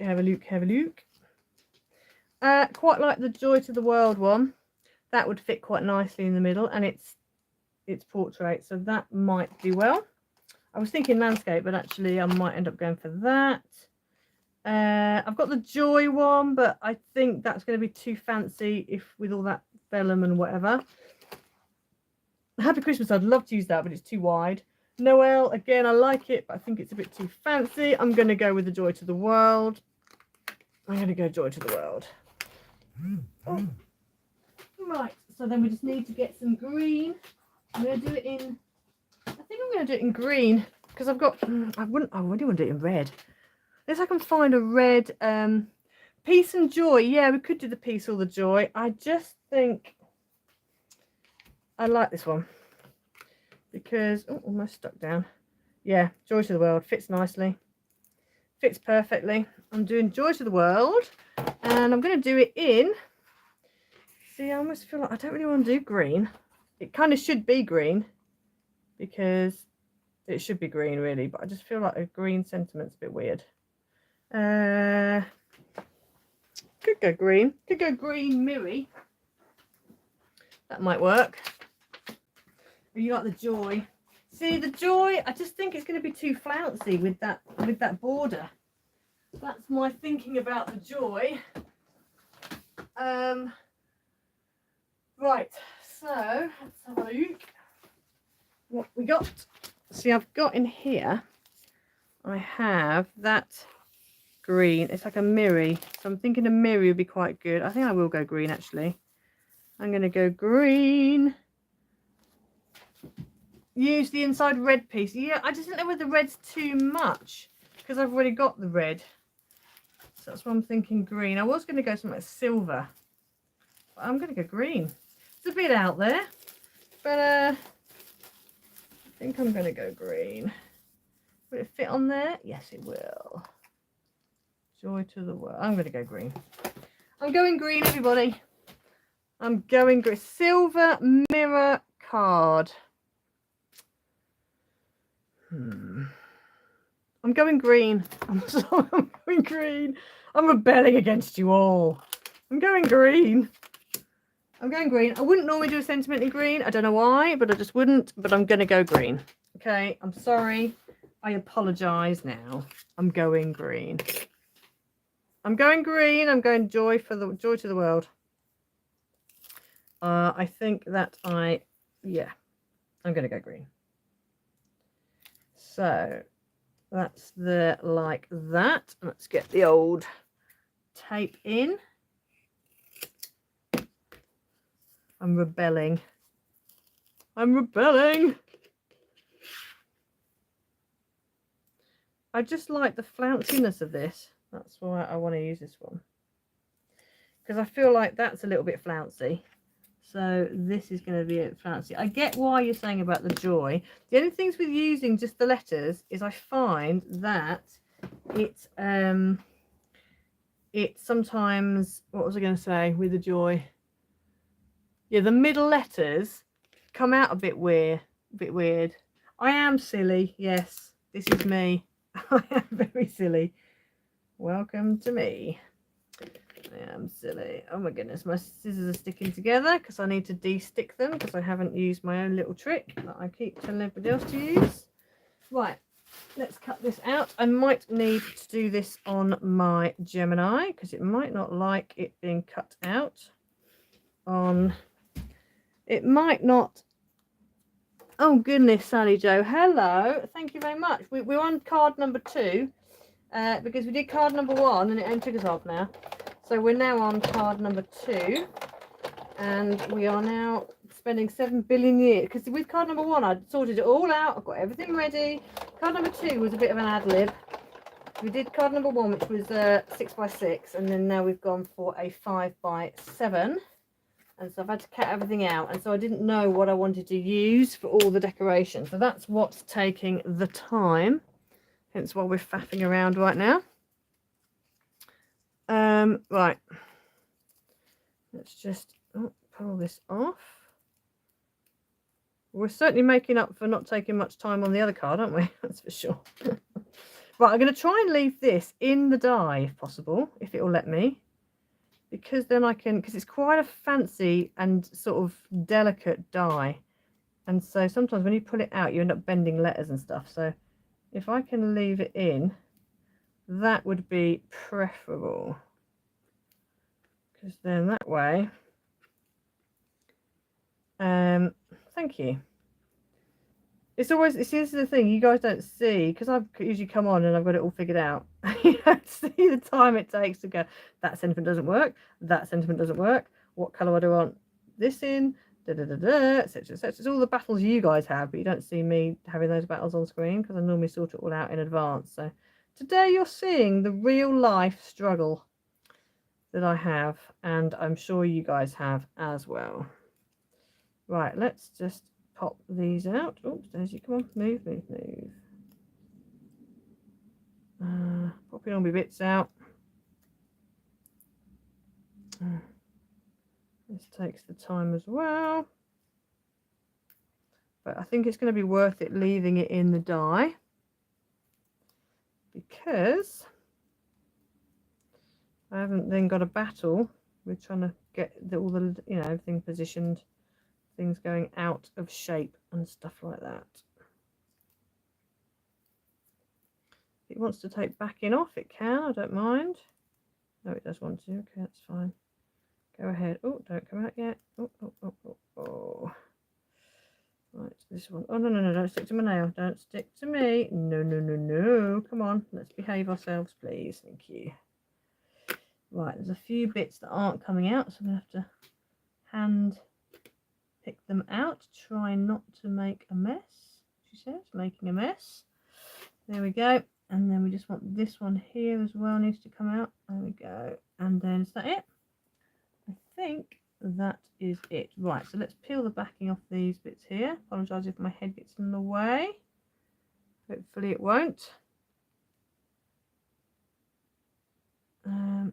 Quite like the Joy to the World one. That would fit quite nicely in the middle, and it's portrait, so that might do well. I was thinking landscape, but actually I might end up going for that. I've got the Joy one, but I think that's going to be too fancy with all that vellum and whatever. Happy Christmas, I'd love to use that, but it's too wide. Noel, again, I like it, but I think it's a bit too fancy. I'm going to go with the Joy to the World. I'm going to go Joy to the World. Oh. Right, so then we just need to get some green. I'm going to do it in, I think I'm going to do it in green because I've got, I really want to do it in red. Unless I can find a red, Peace and Joy. Yeah, we could do the Peace or the Joy. I just think I like this one because, oh, almost stuck down. Yeah, Joy to the World fits nicely. Fits perfectly. I'm doing Joy to the World and I'm going to do it in, see, I almost feel like I don't really want to do green. It kind of should be green because it should be green really, but I just feel like a green sentiment's a bit weird. Could go green. Could go green mirry. That might work. Or you like the Joy? See, the Joy, I just think it's going to be too flouncy with that border. That's my thinking about the Joy. Right, so let's have a look what we got. See, I've got in here, I have that green. It's like a mirror, so I'm thinking a mirror would be quite good. I think I will go green actually. I'm going to go green. Use the inside red piece. Yeah, I just don't know whether the red's too much because I've already got the red. So that's why I'm thinking green. I was going to go something like silver, but I'm going to go green. It's a bit out there, but I think I'm going to go green. Will it fit on there? Yes, it will. Joy to the World. I'm going to go green. I'm going green, everybody. I'm going green. Silver mirror card. I'm going green. I'm sorry, I'm going green. I'm rebelling against you all. I'm going green. I'm going green. I wouldn't normally do a sentiment in green. I don't know why, but I just wouldn't. But I'm going to go green. Okay, I'm sorry. I apologise now. I'm going green. I'm going green. I'm going Joy to the World. I think that yeah, I'm going to go green. So that's the like that. Let's get the old tape in. I'm rebelling. I'm rebelling. I just like the flounciness of this. That's why I want to use this one. Because I feel like that's a little bit flouncy. So this is going to be a bit flouncy. I get why you're saying about the Joy. The only things with using just the letters is I find that it sometimes, what was I going to say with the Joy? Yeah, the middle letters come out a bit weird. I am silly. Yes, this is me. I am very silly. Welcome to me. I am silly. Oh my goodness, my scissors are sticking together because I need to de-stick them because I haven't used my own little trick that I keep telling everybody else to use. Right, let's cut this out. I might need to do this on my Gemini because it might not like it being cut out on... It might not... Oh goodness, Sally Joe. Hello. Thank you very much. We're on card number 2 because we did card number 1 and it only took us off now. So we're now on card number 2 and we are now spending 7 billion years because with card number 1 I'd sorted it all out. I've got everything ready. Card number 2 was a bit of an ad lib. We did card number 1 which was 6x6 and then now we've gone for a 5x7. And so I've had to cut everything out. And so I didn't know what I wanted to use for all the decoration. So that's what's taking the time. Hence why we're faffing around right now. Right. Let's just pull this off. We're certainly making up for not taking much time on the other card, aren't we? That's for sure. Right, I'm going to try and leave this in the die if possible, if it will let me. Because then I can, because it's quite a fancy and sort of delicate die. And so sometimes when you pull it out, you end up bending letters and stuff. So if I can leave it in, that would be preferable. Because then that way, thank you. It's always, this is the thing you guys don't see, because I've usually come on and I've got it all figured out. You don't see the time it takes to go, that sentiment doesn't work, that sentiment doesn't work, what colour do I want this in, etc, etc. It's all the battles you guys have, but you don't see me having those battles on screen because I normally sort it all out in advance. So today you're seeing the real life struggle that I have, and I'm sure you guys have as well. Right, let's just pop these out. Oops, Daisy, come on, move, move, move. Popping all my bits out. This takes the time as well. But I think it's going to be worth it leaving it in the dye, because I haven't then got a battle with trying to get all the, you know, everything positioned, things going out of shape and stuff like that. If it wants to take backing off, it can, I don't mind. No, it does want to. Okay, that's fine. Go ahead. Oh, don't come out yet. Oh, oh, oh, oh, oh. Right, this one. Oh, no, no, no, don't stick to my nail. Don't stick to me. No, no, no, no. Come on, let's behave ourselves, please. Thank you. Right, there's a few bits that aren't coming out, so I'm going to have to hand pick them out. Try not to make a mess, she says, making a mess. There we go. And then we just want this one here as well, needs to come out. There we go. And then is that it? I think that is it. Right, so let's peel the backing off these bits here. Apologise if my head gets in the way. Hopefully it won't. Oh,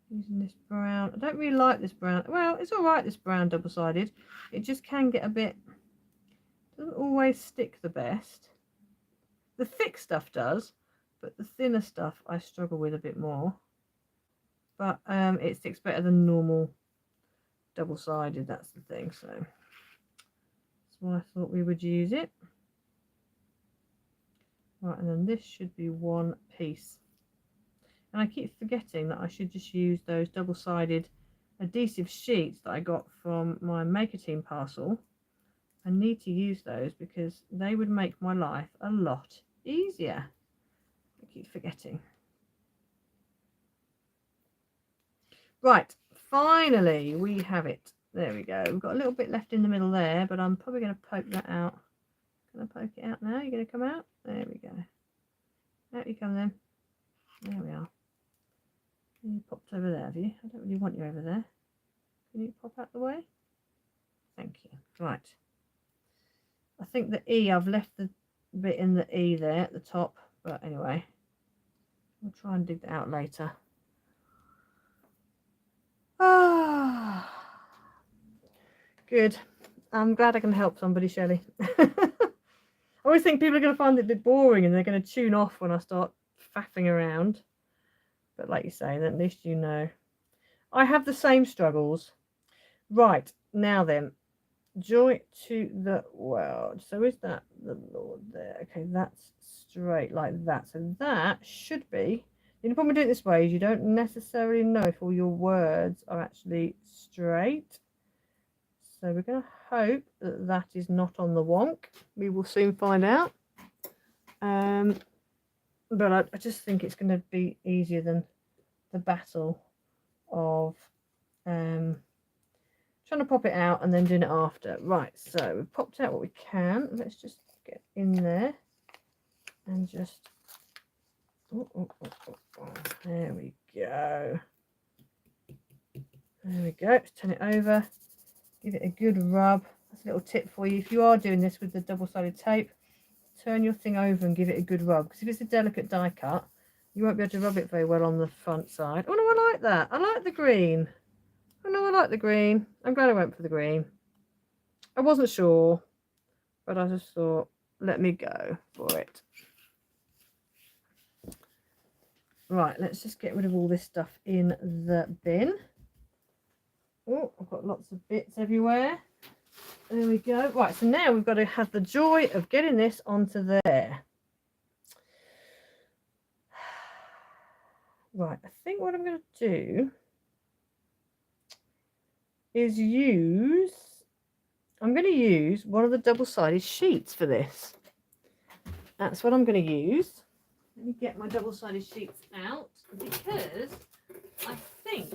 using this brown. I don't really like this brown. Well, it's all right, this brown double-sided. It just can get a bit, doesn't always stick the best. The thick stuff does, but the thinner stuff I struggle with a bit more. But it sticks better than normal double-sided, that's the thing. So that's why I thought we would use it. Right, and then this should be one piece. And I keep forgetting that I should just use those double-sided adhesive sheets that I got from my Maker Team parcel. I need to use those because they would make my life a lot easier. I keep forgetting. Right, finally we have it. There we go. We've got a little bit left in the middle there, but I'm probably going to poke that out. Can I poke it out now? You're going to come out? There we go. Out you come then. There we are. You popped over there, have you? I don't really want you over there. Can you pop out the way? Thank you. Right. I think the E, I've left the bit in the E there at the top, but anyway, we'll try and dig that out later. Ah, good. I'm glad I can help somebody, Shelley. I always think people are going to find it a bit boring and they're going to tune off when I start faffing around. But like you say, then at least you know. I have the same struggles. Right, now then. Joy to the world. So is that the Lord there? Okay, that's straight like that. So that should be. The only problem with doing it this way is you don't necessarily know if all your words are actually straight. So we're going to hope that that is not on the wonk. We will soon find out. But I just think it's going to be easier than the battle of trying to pop it out and then doing it after. Right, so we've popped out what we can. Let's just get in there and just there we go. There we go. Let's turn it over, give it a good rub. That's a little tip for you. If you are doing this with the double-sided tape, turn your thing over and give it a good rub, because if it's a delicate die cut, you won't be able to rub it very well on the front side. Oh no, I like that. I like the green. Oh no, I like the green. I'm glad I went for the green. I wasn't sure, but I just thought, let me go for it. Right, let's just get rid of all this stuff in the bin. Oh, I've got lots of bits everywhere. There we go. Right, so now we've got to have the joy of getting this onto there. Right, I think what I'm going to do is use, I'm going to use one of the double-sided sheets for this. That's what I'm going to use. Let me get my double-sided sheets out, because I think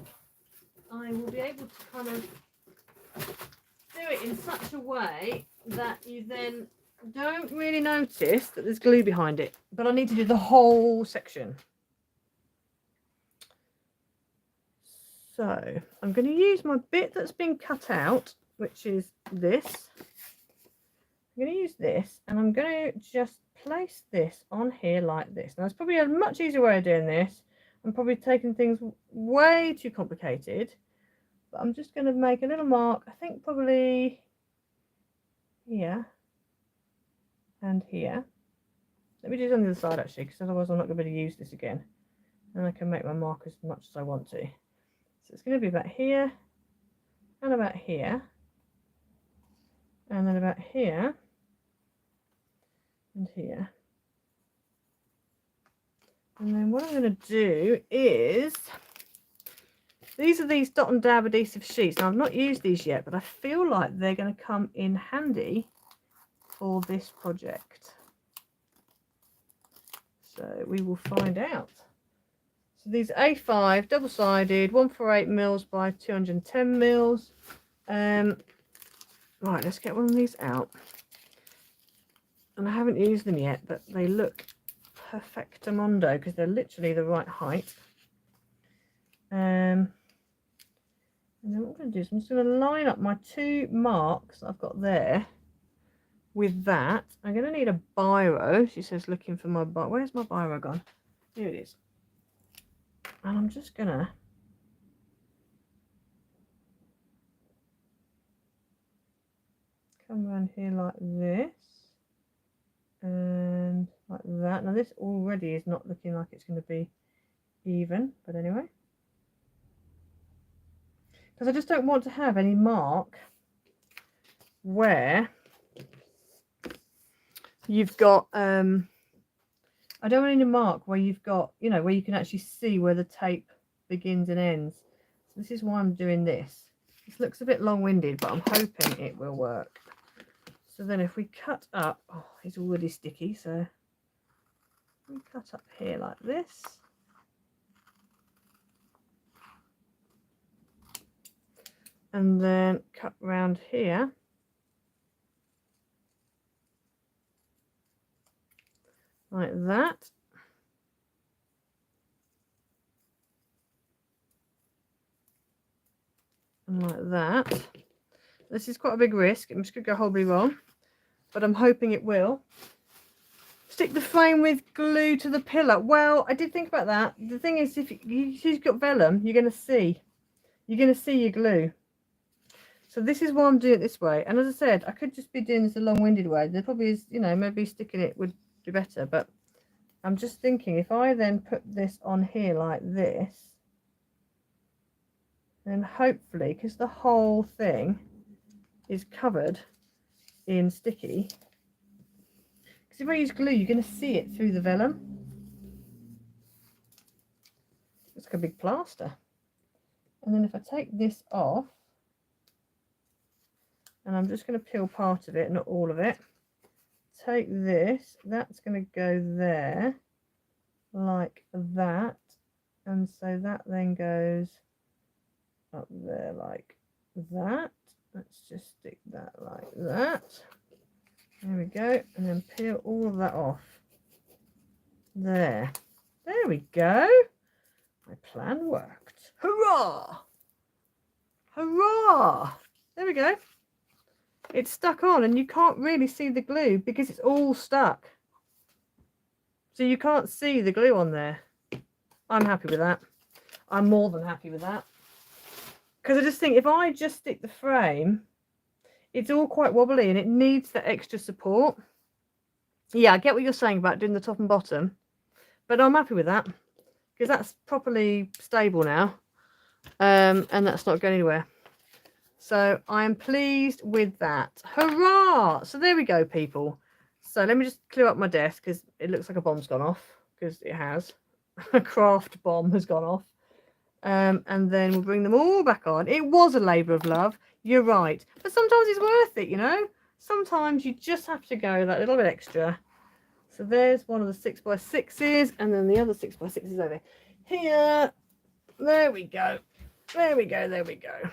I will be able to kind of do it in such a way that you then don't really notice that there's glue behind it. But I need to do the whole section. So I'm going to use my bit that's been cut out, which is this. I'm going to use this, and I'm going to just place this on here like this. Now, it's probably a much easier way of doing this. I'm probably taking things way too complicated, but I'm just going to make a little mark, I think probably here and here. Let me do it on the other side, actually, because otherwise I'm not going to be able to use this again. And I can make my mark as much as I want to. So it's going to be about here, and about here, and then about here, and here. And then what I'm going to do is, these are these dot and dab adhesive sheets. Now, I've not used these yet, but I feel like they're going to come in handy for this project. So we will find out. So these A5 double-sided, 148 mils by 210 mils. Right, let's get one of these out. And I haven't used them yet, but they look perfectamundo because they're literally the right height. And then what I'm going to do is I'm just going to line up my two marks that I've got there with that. I'm going to need a biro. She says looking for my biro. Where's my biro gone? Here it is. And I'm just going to come around here like this and like that. Now this already is not looking like it's going to be even, but anyway. Because I just don't want to have any mark where you've got I don't want any mark where you've got, you know, where you can actually see where the tape begins and ends. So this is why I'm doing this. This looks a bit long-winded, but I'm hoping it will work. So then if we cut up, oh, it's already sticky, so we cut up here like this. And then cut round here. Like that. And like that. This is quite a big risk. I'm just going to go horribly wrong, but I'm hoping it will. Stick the frame with glue to the pillar. Well, I did think about that. The thing is, if you've got vellum, you're going to see your glue. So this is why I'm doing it this way. And as I said, I could just be doing this a long-winded way. There probably is, you know, maybe sticking it would be better, but I'm just thinking if I then put this on here like this, then hopefully, because the whole thing is covered in sticky, because if I use glue, you're going to see it through the vellum. It's like a big plaster. And then if I take this off, and I'm just going to peel part of it, not all of it. Take this, that's going to go there like that, and so that then goes up there like that. Let's just stick that like that. There we go, and then peel all of that off. There we go. My plan worked. Hurrah! Hurrah! There we go. It's stuck on, and you can't really see the glue because it's all stuck. So you can't see the glue on there. I'm happy with that. I'm more than happy with that. Because I just think if I just stick the frame, it's all quite wobbly and it needs that extra support. Yeah, I get what you're saying about doing the top and bottom, but I'm happy with that because that's properly stable now, and that's not going anywhere. So I am pleased with that. Hurrah! So there we go, people. So let me just clear up my desk because it looks like a bomb's gone off, because it has. A craft bomb has gone off. And then we'll bring them all back on. It was a labour of love. You're right. But sometimes it's worth it, you know? Sometimes you just have to go that little bit extra. So there's one of the 6x6s, and then the other 6x6s over here. There we go. There we go. There we go.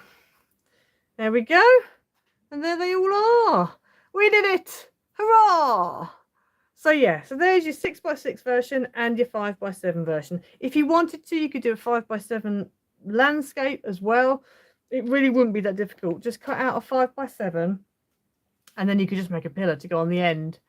There we go. And there they all are. We did it. Hurrah! So yeah, so there's your 6x6 version and your 5x7 version. If you wanted to, you could do a 5x7 landscape as well. It really wouldn't be that difficult. Just cut out a 5x7 and then you could just make a pillar to go on the end.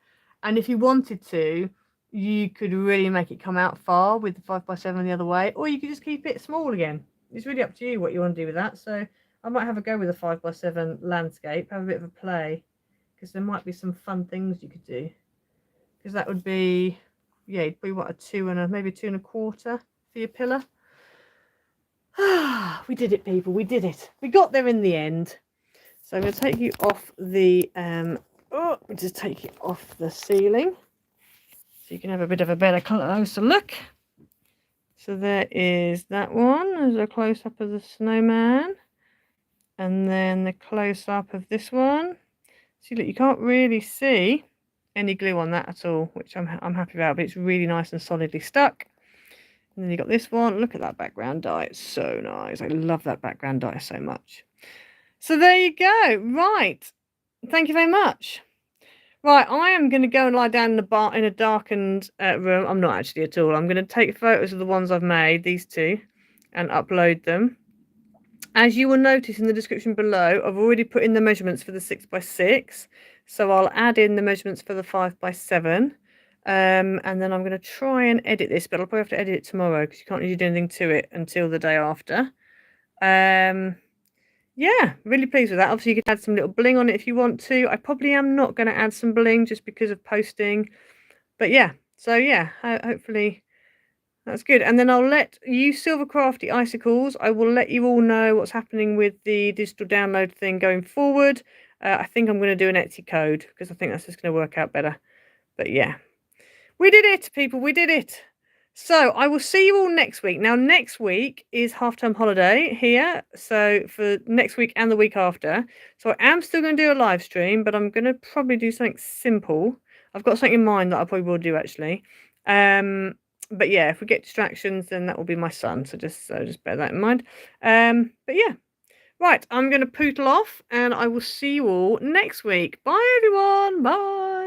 And if you wanted to, you could really make it come out far with the 5x7 the other way, or you could just keep it small again. It's really up to you what you want to do with that. So I might have a go with a 5x7 landscape, have a bit of a play, because there might be some fun things you could do. Because that would be, yeah, it'd be what, a 2 and a, maybe 2 1/4 for your pillar. Ah, we did it, people. We did it. We got there in the end. So I'm going to take you off the, just take it off the ceiling, so you can have a bit of a better closer look. So there is that one. There's a close up of the snowman, and then the close up of this one. See, look, you can't really see any glue on that at all, which I'm happy about, but it's really nice and solidly stuck. And then you got this one. Look at that background dye. It's so nice. I love that background dye so much. So there you go. Right. Thank you very much. Right, I am going to go and lie down in a darkened room. I'm not actually at all. I'm going to take photos of the ones I've made, these two, and upload them. As you will notice in the description below, I've already put in the measurements for the 6x6. So I'll add in the measurements for the 5x7. And then I'm going to try and edit this, but I'll probably have to edit it tomorrow because you can't really do anything to it until the day after. Yeah, really pleased with that. Obviously, you can add some little bling on it if you want to. I probably am not going to add some bling just because of posting. But yeah, so yeah, hopefully that's good. And then I'll let you Silver Crafty Icicles. I will let you all know what's happening with the digital download thing going forward. I think I'm going to do an Etsy code because I think that's just going to work out better. But yeah, we did it, people. We did it. So I will see you all next week. Now, next week is half-term holiday here. So for next week and the week after. So I am still going to do a live stream, but I'm going to probably do something simple. I've got something in mind that I probably will do actually. But yeah, if we get distractions, then that will be my son. So just bear that in mind. But yeah. Right, I'm going to poodle off and I will see you all next week. Bye, everyone. Bye.